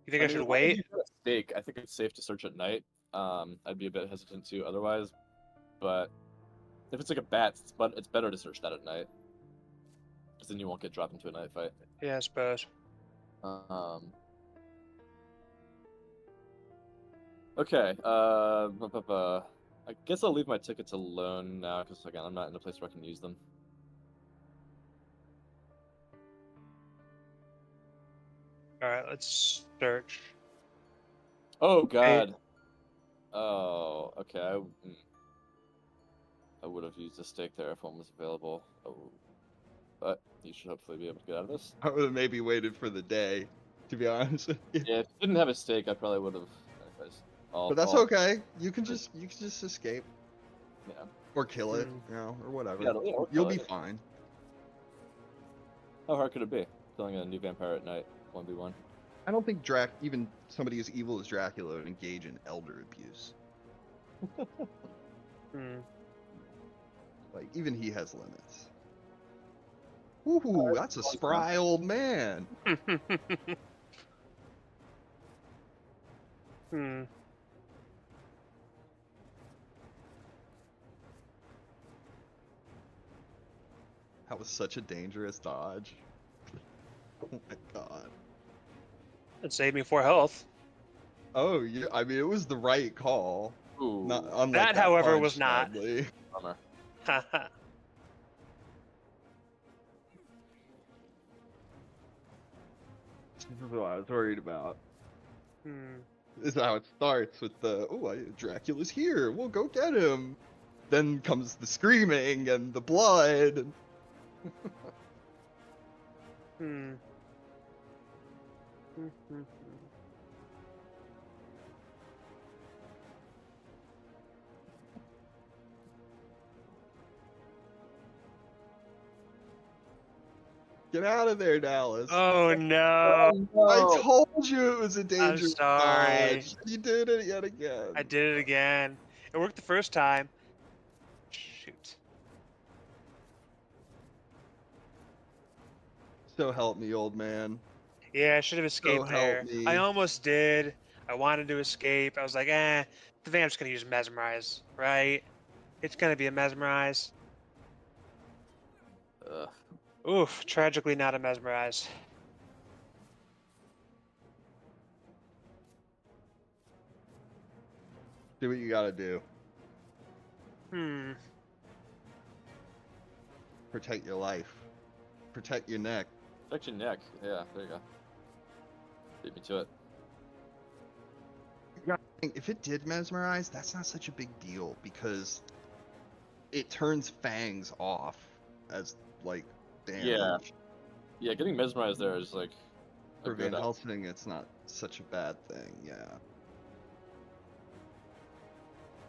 You think I mean, should as long as wait? you got a stake, I think it's safe to search at night. I'd be a bit hesitant to otherwise, but if it's like a bat, it's better to search that at night, because then you won't get dropped into a night fight. Yeah, I suppose. Okay. I guess I'll leave my tickets alone now, because again, I'm not in a place where I can use them. All right, let's search. Oh God. Oh, okay. I would have used a stake there if one was available. Oh, but you should hopefully be able to get out of this. I would have maybe waited for the day, to be honest with you. Yeah, if you didn't have a stake, I probably would have. Anyways, But that's okay. You can just escape Yeah. or kill it, Hmm. you know, or whatever. Yeah, or You'll kill be it. fine. How hard could it be? Killing a new vampire at night, 1v1. I don't think even somebody as evil as Dracula would engage in elder abuse. Hmm. Like even he has limits. Ooh, that's a spry old man. Hmm. That was such a dangerous dodge. Oh my god. It saved me 4 health. Oh, yeah. I mean, it was the right call. Ooh, Not unlike That, however, punch, was not. sadly. bummer. Haha. This is what I was worried about. Hmm. This is how it starts with the Dracula's here. We'll go get him. Then comes the screaming and the blood. And... Hmm. Hmm, hmm, hmm. Get out of there, Dallas. Oh no! I told you it was a dangerous sorry. dodge. You did it yet again. I did it again. It worked the first time. Shoot. So help me, old man. Yeah, I should have escaped help there. me. I almost did. I wanted to escape. I was like, the vamp's gonna use mesmerize, right? It's gonna be a mesmerize. Ugh. Oof, tragically not a mesmerize. Do what you gotta do. Hmm. Protect your life. Protect your neck. Protect your neck. Yeah, there you go. Beat me to it. If it did mesmerize, that's not such a big deal because it turns fangs off as like damage. Yeah. Yeah, getting mesmerized there is like a For Van good Helsing, it's not such a bad thing. Yeah.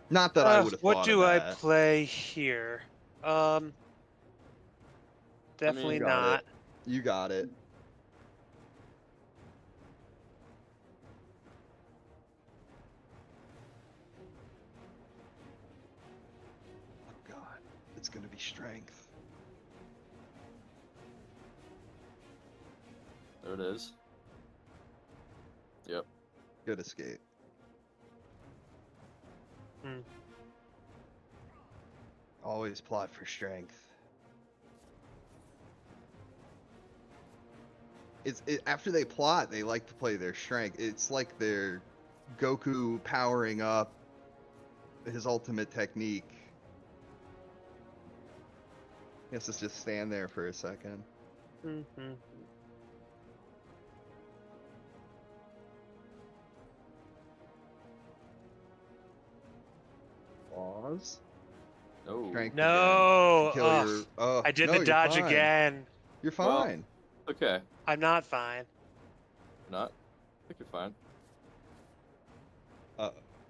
Not that I would have What thought do of I that. play here? Definitely got not. it. You got it. Oh god, it's gonna be strength. There it is. Yep. Good escape. Hmm. Always plot for strength. After they plot, they like to play their strength. It's like their Goku powering up his ultimate technique. He has to just stand there for a second. Mm-hmm. Pause. No. Strength No. again. Kill Ugh, your. I did no, the you're dodge fine. again. You're Well- fine. Okay. I'm not fine. Not. I think you're fine.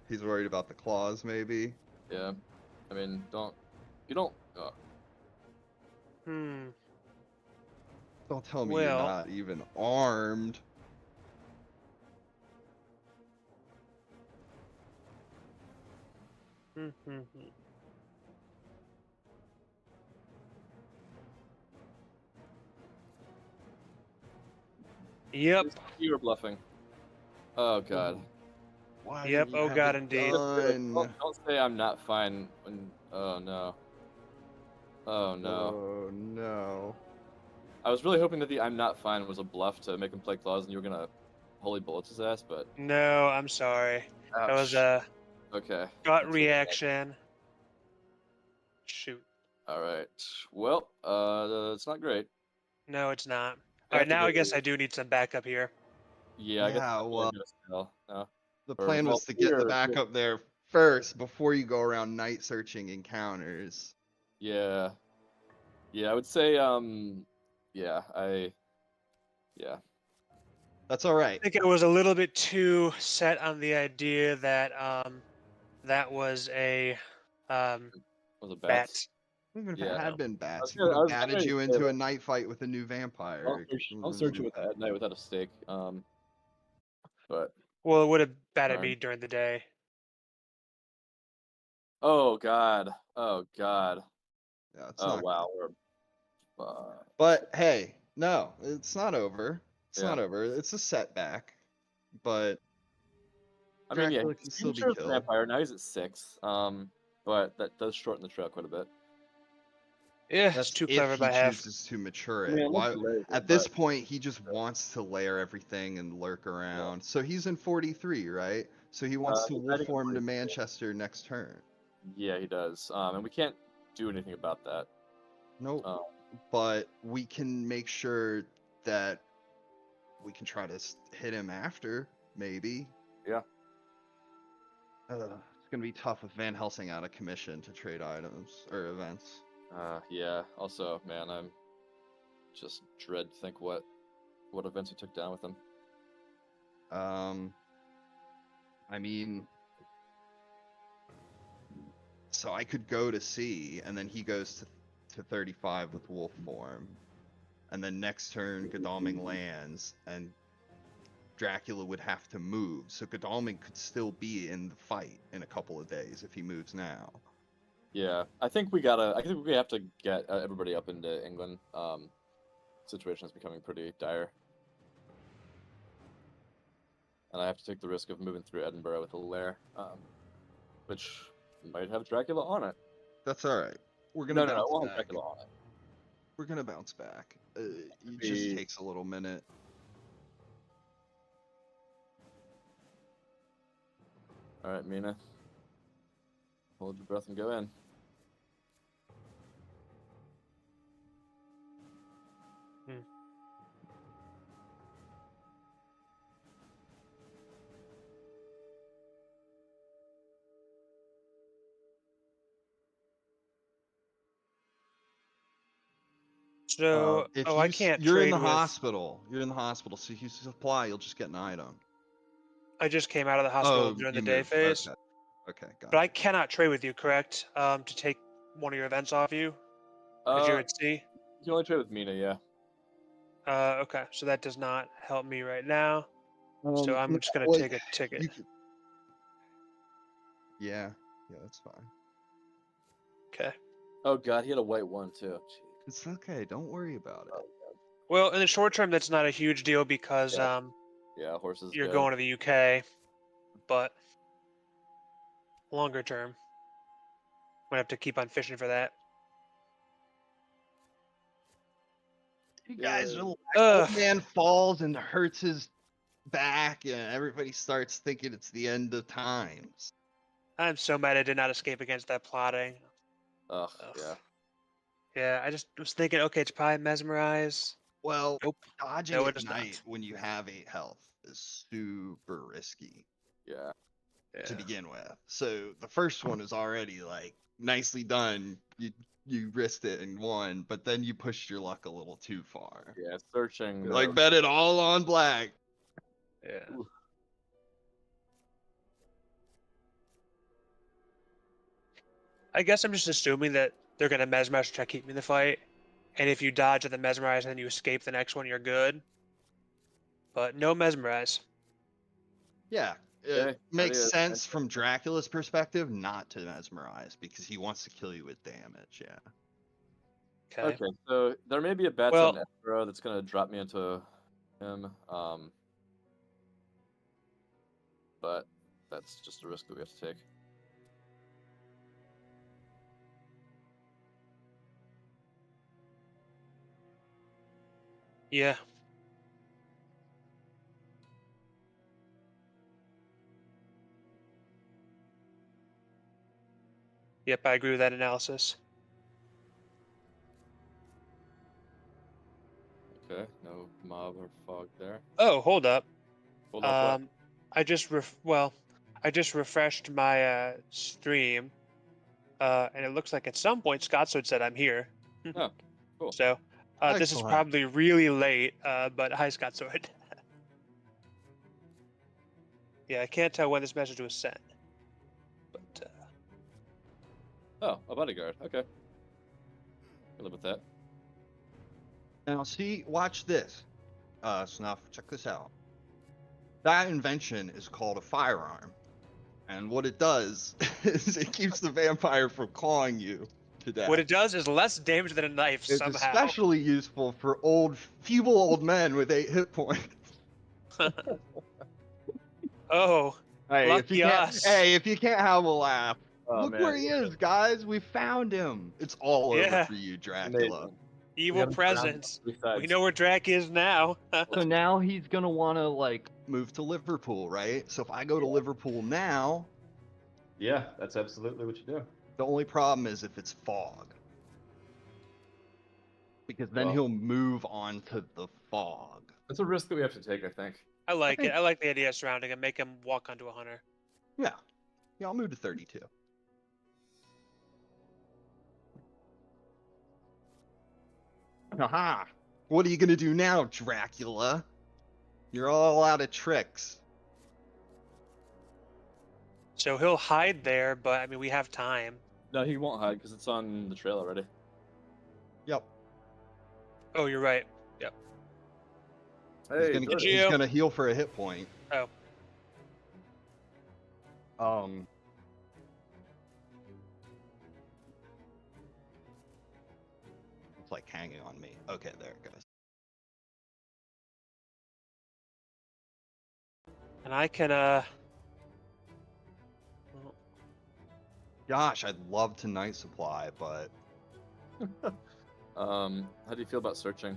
He's worried about the claws, maybe. Yeah. I mean, you don't. Hmm. Don't tell me you're Well- not even armed. Mm-hmm. Yep. You were bluffing. Oh god. Why Yep, didn't you oh have god, a indeed. gun? Don't say I'm not fine when. Oh no. Oh no. Oh no. I was really hoping that the I'm not fine was a bluff to make him play claws and you were gonna holy bullets his ass, but. No, I'm sorry. That was Ouch. a Okay. gut That's it. reaction. Shoot. Alright. Well, it's not great. No, it's not. I Alright, have to now go- I guess I do need some backup here. Yeah, I guess Yeah, I'm well, gonna sell. No. the Or, plan well, was to get the here- backup there first before you go around night searching encounters. Yeah. Yeah, I would say, yeah, yeah. That's all right. I think I was a little bit too set on the idea that that was a Was a bat. bat. Even if Yeah, it no. had been bats, he gonna- could I have was batted ready you to say into that. a night fight with a new vampire. I'll search you with at night without a stake. But Well, it would have batted Darn. me during the day. oh god, oh god, Yeah, it's oh not wow, good. we're But hey, no, it's not over. It's Yeah. not over. It's a setback, but I mean, yeah, Dracula can he's still be sure it's a killed. vampire. Now he's at 6. But that does shorten the trail quite a bit. Yeah, it's that's too if clever he by half. chooses to mature I it. mean, Why? unless you layer it, At this but- point, he just wants to layer everything and lurk around. So he's in 43, right? So he wants to he's wolf hiding in form to 43. Manchester next turn. Yeah, he does. And we can't do anything about that. Nope. Um, But we can make sure that we can try to hit him after, maybe. Yeah. It's gonna be tough with Van Helsing out of commission to trade items or events. yeah. Also, man, I'm just dread to think what events he took down with him. I mean, so I could go to C, and then he goes to 35 with wolf form, and then next turn Godalming lands, and Dracula would have to move. So Godalming could still be in the fight in a couple of days if he moves now. Yeah, I think we have to get everybody up into England. Situation is becoming pretty dire, and I have to take the risk of moving through Edinburgh with a lair, which might have Dracula on it. That's all right. We're gonna No, bounce we'll have back. Dracula on it. We're gonna bounce back. It Be- just takes a little minute. All right, Mina. Hold your breath and go in. So, If I you can't you're in trade the with. hospital. You're in the hospital. So if you supply, you'll just get an item. I just came out of the hospital during the you day moved. phase, Okay, got but it. I cannot trade with you, correct? To take one of your events off you, because you're You at C. can only trade with Mina, yeah. Okay, so that does not help me right now. So I'm no, just gonna well, take a ticket. you could- Yeah, that's fine. Okay. Oh god, he had a white one too. Jeez. It's okay. Don't worry about it. Well, in the short term, that's not a huge deal because Yeah, horses. you're go. going to the UK, but longer term, I'm gonna have to keep on fishing for that. You guys Yeah. relax. Ugh. Old man falls and hurts his back, and everybody starts thinking it's the end of times. I'm so mad I did not escape against that plotting. Ugh, Ugh. yeah. Yeah, I just was thinking, okay, it's probably mesmerize. Well, Nope. dodging No, at it is not. night when you have 8 health is super risky Yeah. to Yeah. begin with. So the first one is already like nicely done. You risked it and won, but then you pushed your luck a little too far. Yeah, searching. You're like, bet it all on black. Yeah. I guess I'm just assuming that they're gonna mesmerize to try to keep me in the fight, and if you dodge at the mesmerize and then you escape the next one, you're good. But no mesmerize. Yeah, Yeah, it makes is. sense from Dracula's perspective not to mesmerize because he wants to kill you with damage. Yeah. Okay. Okay, so there may be a bet Well- on Edinburgh that's gonna drop me into him. But that's just a risk that we have to take. Yeah. Yep, I agree with that analysis. Okay, no mob or fog there. Oh, hold up. Hold up, what? I just I just refreshed my stream, and it looks like at some point Scotswood said I'm here. Oh, cool. So this is Excellent. probably really late, but hi Scotswood. Yeah, I can't tell when this message was sent. But Oh, a bodyguard. Okay. I live with that. Now, see, watch this. Snuff, check this out. That invention is called a firearm. And what it does is it keeps the vampire from clawing you to death. what it does is less damage than a knife It's somehow. especially useful for feeble old men with 8 hit points. Oh, Hey, if you lucky can't, us. hey, if you can't have a laugh, Oh, look man. where he is, guys. We found him. It's all over Yeah. for you, Dracula. Amazing. Evil have him surrounded presence. on 3 sides. We know where Drac is now. So now he's gonna want to like move to Liverpool, right? So if I go to Liverpool now, Yeah, that's absolutely what you do. the only problem is if it's fog, because then Well. he'll move on to the fog. That's a risk that we have to take, I think. I like think- it. I like the idea of surrounding him, make him walk onto a hunter. Yeah, I'll move to 32. Haha! What are you gonna do now, Dracula? You're all out of tricks. So he'll hide there, but I mean we have time. No, he won't hide because it's on the trail already. Yep. Oh, you're right. Hey, he's Jordan. Gio. gonna heal for a hit point. Oh. It's like hanging on me. Okay, there it goes. And I can Gosh, I'd love to night supply, but How do you feel about searching?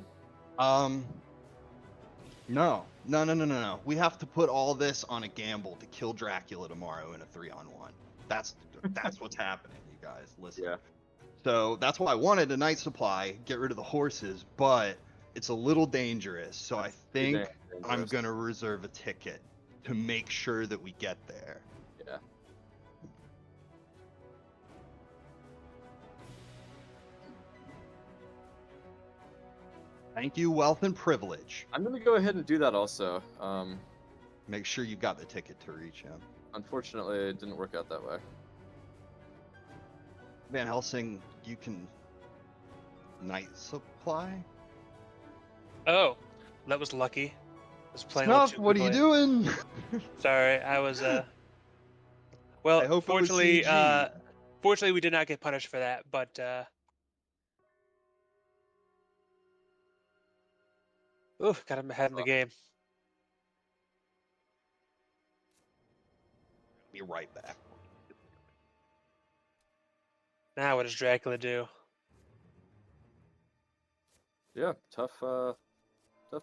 no. We have to put all this on a gamble to kill Dracula tomorrow in a 3-on-1. That's what's happening, you guys. Listen. Yeah. So that's why I wanted a night supply, get rid of the horses, but it's a little dangerous. So I think I'm Dangerous. gonna reserve a ticket to make sure that we get there. Yeah. Thank you, wealth and privilege. I'm gonna go ahead and do that also. Make sure you got the ticket to reach him. Unfortunately, it didn't work out that way. Van Helsing, you can night supply. Oh, that was lucky. I was playing a little Snuff, too what are you quickly. doing? Sorry, I was well, I hope it was fortunately CG. fortunately we did not get punished for that, but got him ahead in the game. Be right back. Now what does Dracula do? Yeah, tough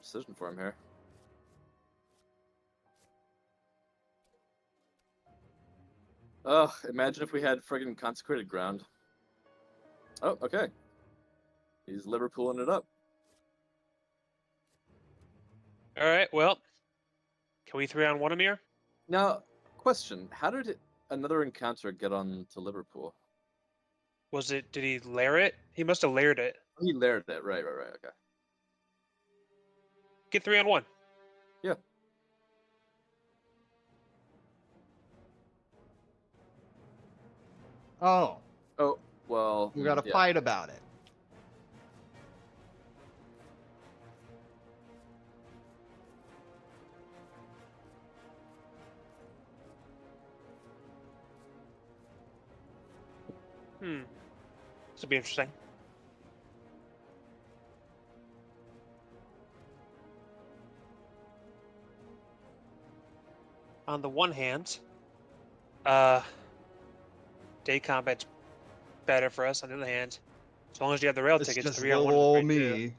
decision for him here. Ugh, imagine if we had friggin' consecrated ground. Oh, okay. He's Liverpooling it up. All right, well, can we 3-on-1 him here? Now, question: how did another encounter get on to Liverpool? Did he lair it? He must have laired it. He laired it. Right. Okay. Get 3-on-1. Yeah. Oh, Oh, well. we got to yeah. fight about it. This will be interesting. on the one hand, day combat's better for us. On the other hand, as long as you have the rail It's tickets, just 3 on 1 little is old great too. me.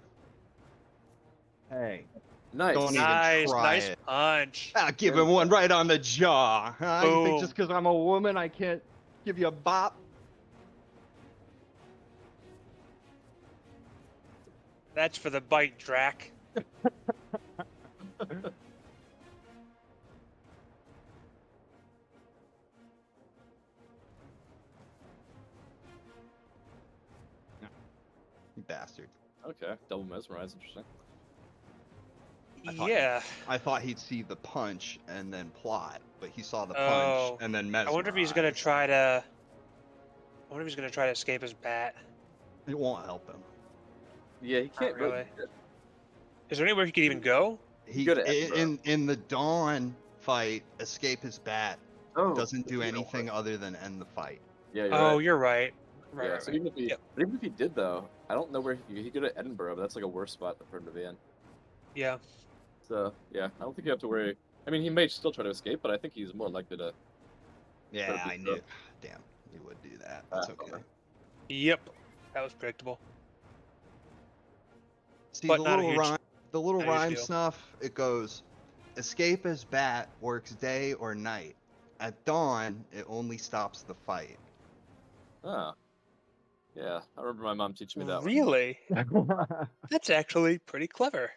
Hey, Nice. Don't even Nice, try nice it. punch. I'll give him one right on the jaw. Huh? You think Boom. just because I'm a woman, I can't give you a bop? That's for the bite, Drac. You bastard. Okay, double mesmerize, interesting. I thought- Yeah. I thought he'd see the punch and then plot, but he saw the punch Oh. and then I mesmerize. wonder if he's gonna try to. I wonder if he's gonna try to escape his bat. It won't help him. Yeah, he can't really. really. Is there anywhere he could even go? He Good at it, bro. in the Dawn fight, escape his bat Oh, doesn't do you know anything what? other than end the fight. Yeah, you're Oh, right. you're right. Right, Yeah, right, so right. even if he, Yep. but even if he did though, I don't know where he could go to Edinburgh, but that's like a worse spot for him to be in. Yeah. So yeah, I don't think you have to worry. I mean, he may still try to escape, but I think he's more likely to. Yeah, Perfect, I bro. knew. Damn, he would do that. That's okay. Okay. Yep. That was predictable. See But the not a little huge- rhyme, the little not a huge rhyme deal. snuff. It goes, escape as bat works day or night. At dawn, it only stops the fight. Oh. Yeah, I remember my mom teaching me that one. Really? That's actually pretty clever.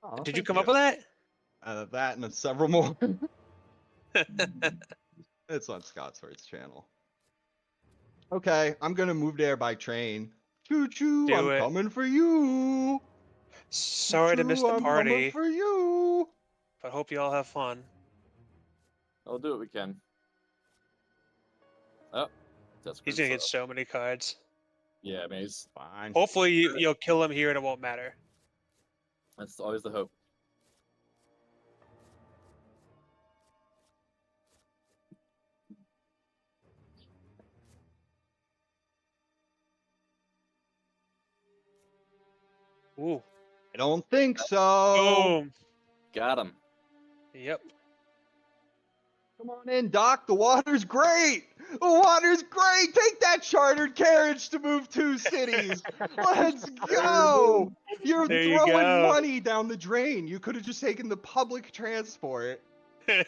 Oh, Did you thank come up with that? that and several more? It's on Scott Swords channel. Okay, I'm gonna move there by train. Choo choo, Do I'm it. coming for you. Sorry to miss Choo, the I'm coming party, for you. but hope you all have fun. I'll do what we can. Oh, that's He's gonna get so many cards. Yeah, I mean, he's, Fine. Hopefully you'll kill him here and it won't matter. that's always the hope. Ooh. I don't think so. Boom. Got him. Yep. Come on in, Doc. The water's great. The water's great. Take that chartered carriage to move 2 cities. Let's go. You're There you throwing go. money down the drain. You could have just taken the public transport. Yeah,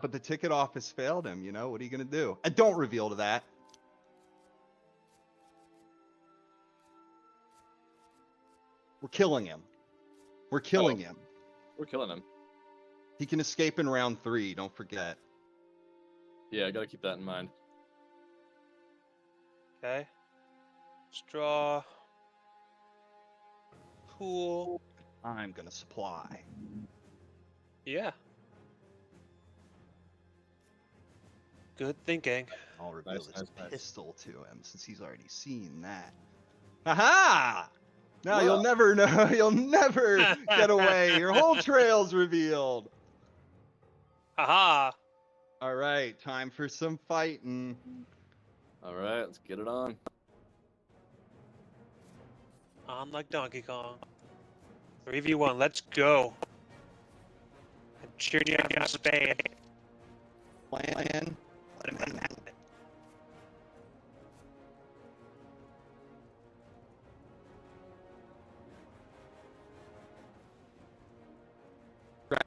but the ticket office failed him. You know, what are you going to do? And don't reveal to that. We're killing him. We're killing him. We're killing him. He can escape in round 3. Don't forget. Yeah, I gotta keep that in mind. Okay. Straw. Cool. I'm going to supply. Yeah. Good thinking. I'll reveal Nice, his nice, nice. pistol to him since he's already seen that. Aha! Now Whoa. you'll never know. You'll never get away. Your whole trail's revealed. Aha! All right, time for some fighting. All right, let's get it on. On like Donkey Kong. 3v1, let's go. I'm cheering you on from Spain. Plan. Let him have it.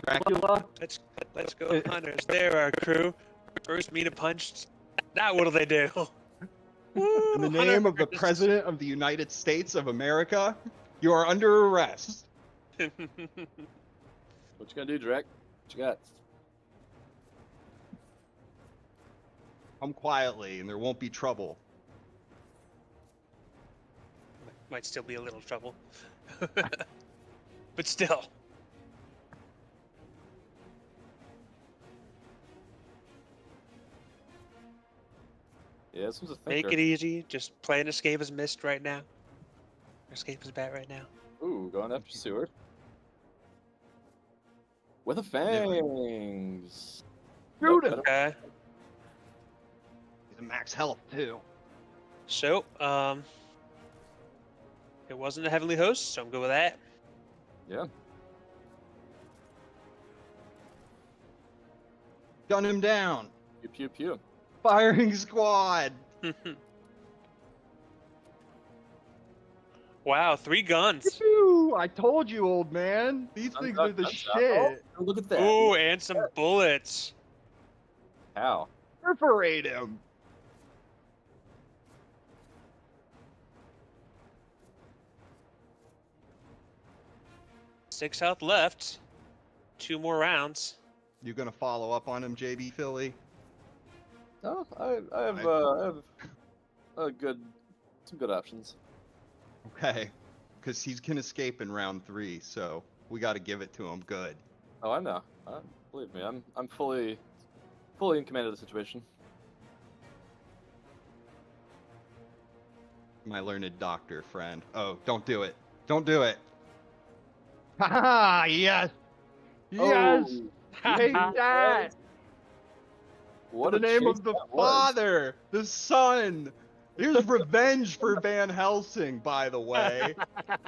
Dracula. Let's go, hunters. There, our crew. First meet a punch. Now what'll they do? Woo, In the name of the hunters. President of the United States of America, you are under arrest. What you gonna do, Drake? What you got? Come quietly, and there won't be trouble. Might still be a little trouble. But still. Yeah, this was a thinker. Make it easy. Just play an Escape as Mist right now. Escape as Bat right now. Ooh, going after Seward. With a fangs. Shoot him. Okay. He's a max health too. So, it wasn't a Heavenly Host, so I'm good with that. Yeah. Gun him down. Pew pew pew. Firing squad. Wow, 3 guns. Phew, I told you, old man. These things are the shit. Oh, look at that. Ooh, and some bullets. How? Perforate him. Six health left. 2 more rounds. You gonna follow up on him, JB Philly? No, I have some good options. Okay, because he can escape in round 3, so we got to give it to him good. Oh, I know. Believe me, I'm fully in command of the situation. My learned doctor friend. Oh, don't do it. Don't do it. Ha yes. Yes. Oh, Take that. what In the a name chase of the that was. Father, the Son. Here's revenge for Van Helsing, by the way.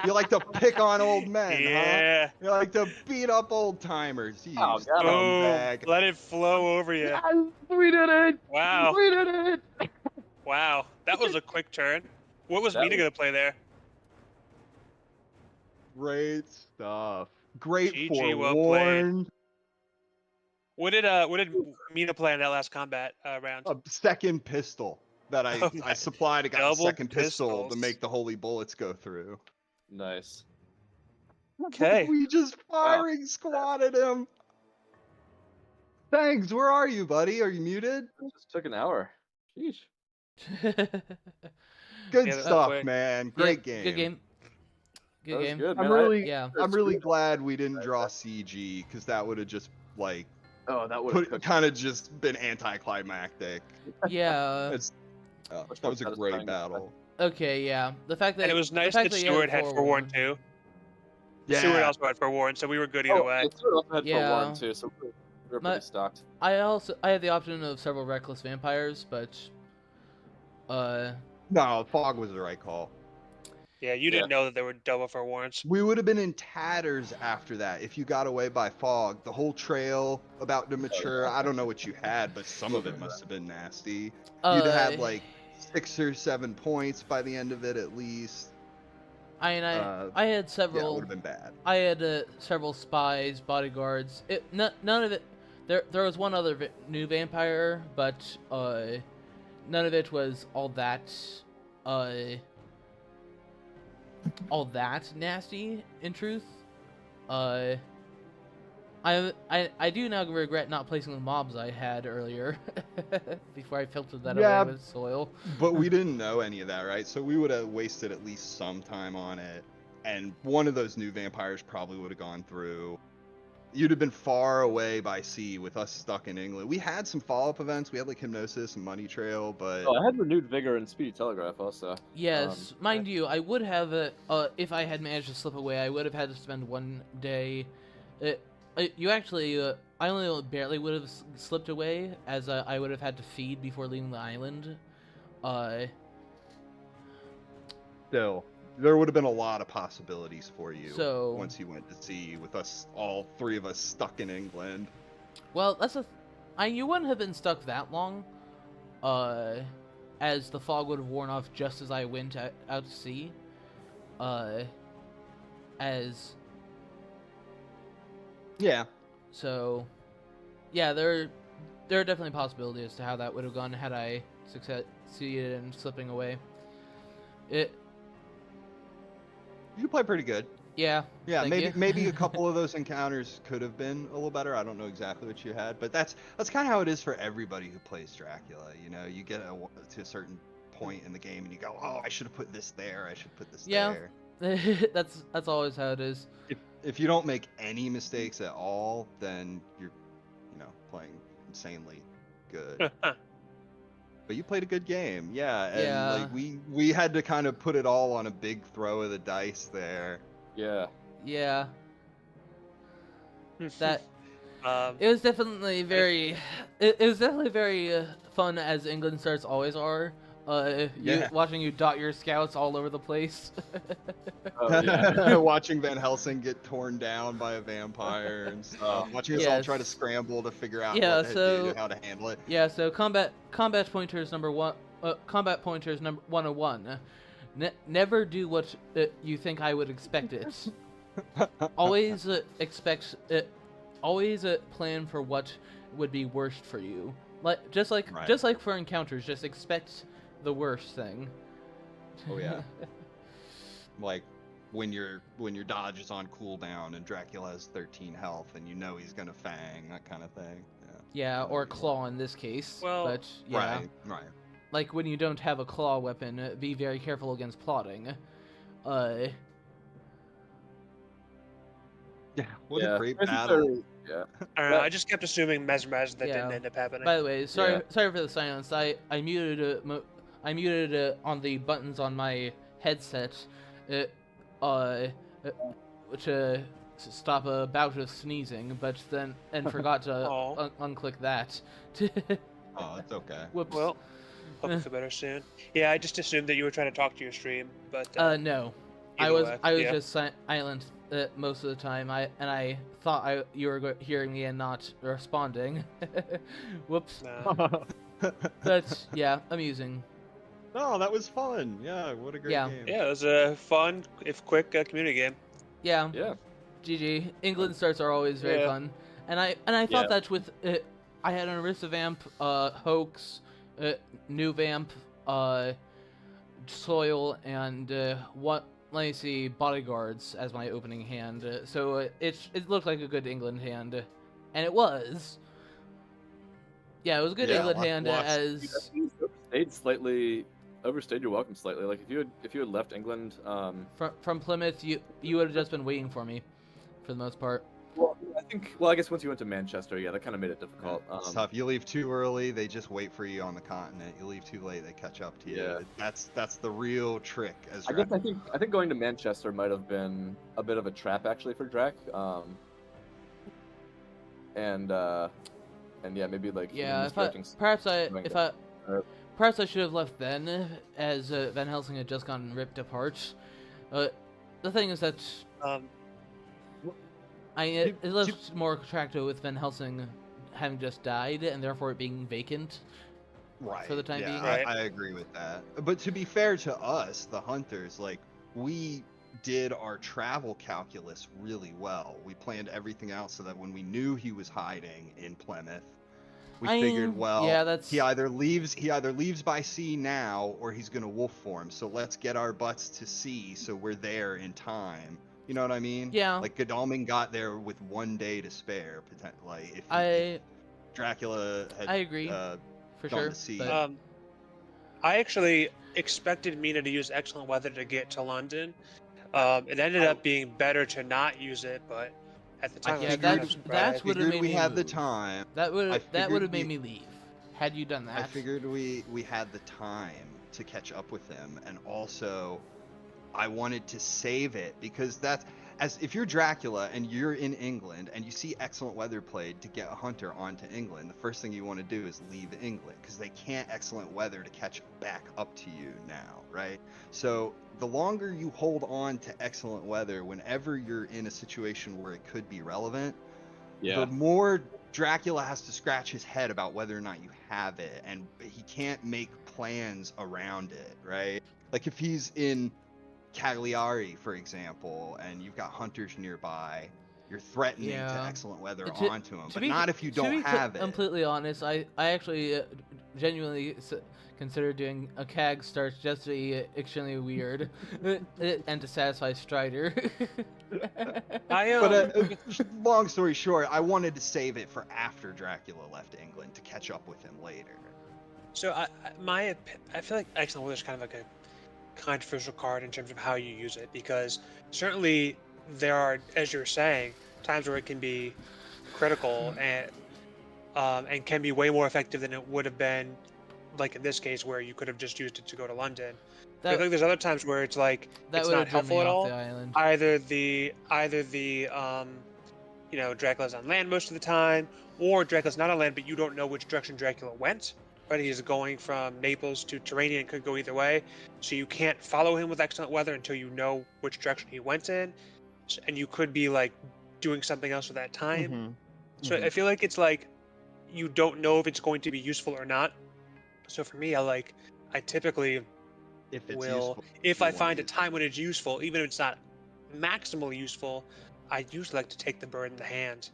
You like to pick on old men, huh? Yeah. You like to beat up old timers. You Oh, God. Boom. scumbag. Let it flow over you. Yes, we did it. Wow. We did it. Wow. That was a quick turn. What was That Mina was- going to play there? Great stuff. Great GG, well forewarned. What did Mina play in that last combat round? A second pistol that I Oh my- supplied. I got a double second pistol to pistols. make the holy bullets go through. Nice. Okay. We just firing squatted him. Thanks. Where are you, buddy? Are you muted? It just took an hour. Sheesh. Good Yeah, that stuff, way. man. Great Yeah, game. Good game. That Good was game. good, I'm man. really, Yeah. I'm really glad we didn't draw CG because that would have just like Oh, that would have kind of just been anticlimactic. Yeah. It's Much that more was a satisfying great than battle. Okay. Yeah. The fact that And it was nice the fact that you had Stewart had forewarned forewarned. too. Stewart also had forewarned, so we were good either way. Yeah, Stewart also had Yeah. forewarned too, so we were My- pretty stocked. I had the option of several reckless vampires, but No, Fog was the right call. Yeah, you didn't know that there were double forewarns. We would have been in tatters after that if you got away by Fog. The whole trail about to mature. I don't know what you had, but some of it must have been nasty. You'd had like 6 or 7 points by the end of it at least. I had Yeah, it several. would have been bad. I had several spies, bodyguards. None of it. There was one other new vampire, but none of it was all that nasty. In truth, I do now regret not placing the mobs I had earlier before I filtered that Yeah. away with soil. But we didn't know any of that, right? So we would have wasted at least some time on it. And one of those new vampires probably would have gone through. You'd have been far away by sea with us stuck in England. We had some follow-up events. We had like Hypnosis and Money Trail, but Oh, I had renewed vigor and speedy telegraph also. Yes, mind you, I would have, if I had managed to slip away, I would have had to spend one day. You actually, I only barely would have slipped away, as I would have had to feed before leaving the island. still, there would have been a lot of possibilities for you So- once you went to sea with us, all 3 of us stuck in England. Well, you wouldn't have been stuck that long, as the fog would have worn off just as I went out to sea. Yeah. So, yeah, there are definitely possibilities as to how that would have gone had I succeeded in slipping away. You play pretty good. Yeah. Yeah, Thank maybe you. maybe a couple of those encounters could have been a little better. I don't know exactly what you had, but that's kind of how it is for everybody who plays Dracula. You know, you get to a certain point in the game and you go, "Oh, I should have put this there. I should put this Yeah. there." That's always how it is. If you don't make any mistakes at all, then you're, playing insanely good. But you played a good game, yeah. And Yeah. like we had to kind of put it all on a big throw of the dice there. Yeah. Yeah. That Um, it was definitely very. It was definitely very fun, as England starts always are. Yeah. Watching you dot your scouts all over the place. Oh, yeah. Watching Van Helsing get torn down by a vampire and stuff. Watching us all try to Yes. scramble to figure out Yeah, what to so- do, how to handle it. Yeah, so combat pointers number 101. Never do what you think I would expect it. Always always plan for what would be worst for you. Just like for encounters, just expect the worst thing. Oh yeah. Like when your dodge is on cooldown and Dracula has 13 health and you know he's gonna fang, that kind of thing. Yeah, or claw in this case. Well, but yeah. Right. Like when you don't have a claw weapon, be very careful against plotting. Yeah. What Yeah. a great This is battle. very- Yeah. I don't know. I just kept assuming mesmerized that Yeah. didn't end up happening. By the way, sorry Yeah. for the silence. I muted on the buttons on my headset, to stop a bout of sneezing, but then forgot to Aw. unclick that. Oh, it's okay. Whoops. Well, hope you feel better soon. Yeah, I just assumed that you were trying to talk to your stream, but No, I either was way, yeah. just silent most of the time. I thought you were hearing me and not responding. Whoops. Nah. But yeah, amusing. Oh, that was fun. Yeah, what a great Yeah. game. Yeah, it was a fun, if quick, community game. Yeah. Yeah. GG. England starts are always very Yeah. fun, and I thought Yeah. that with I had an Orisa Vamp, Hoax, New Vamp, Soil, and what? Let me see, Bodyguards as my opening hand. So it looked like a good England hand, and it was. Yeah, it was a good Yeah, England lots- hand lots- as. Overstayed your welcome slightly. Like if you had left England, From Plymouth, you would have just been waiting for me, for the most part. I guess once you went to Manchester, yeah, that kind of made it difficult. It's tough. You leave too early, they just wait for you on the continent. You leave too late, they catch up to you. Yeah. That's the real trick. As I think going to Manchester might have been a bit of a trap actually for Drac. And yeah, maybe like Yeah, misdirecting perhaps I should have left then, as Van Helsing had just gotten ripped apart. The thing is that Um, it looks more attractive with Van Helsing having just died and therefore it being vacant. right for the time yeah, being. Right. I agree with that. But to be fair to us, the hunters, like we did our travel calculus really well. We planned everything out so that when we knew he was hiding in Plymouth, we figured, well, yeah, that's he either leaves by sea now or he's gonna wolf form. So let's get our butts to sea so we're there in time. You know what I mean? Yeah. Like Godalming got there with 1 day to spare. Like if I Dracula had agree uh, for gone sure. to sea. but- I actually expected Mina to use excellent weather to get to London. It ended up being better to not use it, but at the time, I yeah, was that's- kind of surprised. that's what- would've figured made we me had the move. time. that would I that would have figured made me leave had you done that. I figured we had the time to catch up with him, and also I wanted to save it because that's as if you're Dracula and you're in England and you see excellent weather played to get a hunter onto England, the first thing you want to do is leave England because they can't excellent weather to catch back up to you now, right? So the longer you hold on to excellent weather whenever you're in a situation where it could be relevant, the more Dracula has to scratch his head about whether or not you have it, and he can't make plans around it, right? Like if he's in Cagliari, for example, and you've got hunters nearby, you're threatening to Yeah. excellent weather To- onto him, to but be- not if you to don't be have it. completely honest, I actually genuinely consider doing a CAG start just to be extremely weird and to satisfy Strider. I But long story short, I wanted to save it for after Dracula left England to catch up with him later. So I feel like excellent weather is kind of like a controversial card in terms of how you use it, because certainly there are, as you're saying, times where it can be critical and can be way more effective than it would have been, like in this case where you could have just used it to go to London. I that think there's other times where it's like that it's would not have driven me helpful at off all. the island. Either the Dracula's on land most of the time, or Dracula's not on land, but you don't know which direction Dracula went, but he's going from Naples to Terrania and could go either way. So you can't follow him with excellent weather until you know which direction he went in, and you could be like doing something else with that time. Mhm. So I feel like it's like you don't know if it's going to be useful or not. So for me, I typically If it's will, useful, if you I wanna find a use it. time when it's useful, even if it's not maximally useful, I usually like to take the bird in the hand.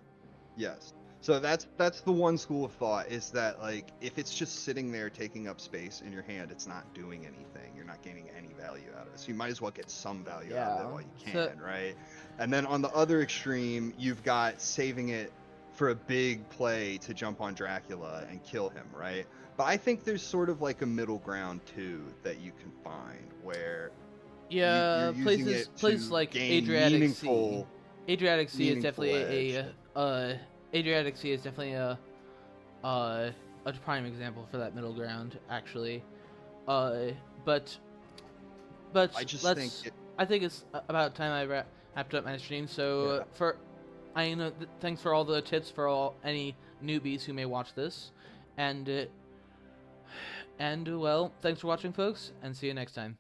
Yes. So that's the one school of thought, is that like if it's just sitting there taking up space in your hand, it's not doing anything. You're not gaining any value out of it. So you might as well get some value out of it Yeah. while you can, So- right? And then on the other extreme, you've got saving it for a big play to jump on Dracula and kill him, right? But I think there's sort of like a middle ground too that you can find where Yeah, you're using places it places to like gain Adriatic meaningful. Sea. Adriatic Sea is meaningful definitely edge. Adriatic Sea is definitely a prime example for that middle ground, actually. But I just let's. think it, I think it's about time I wrapped up my stream. So thanks for all the tips for any newbies who may watch this, and well, thanks for watching, folks, and see you next time.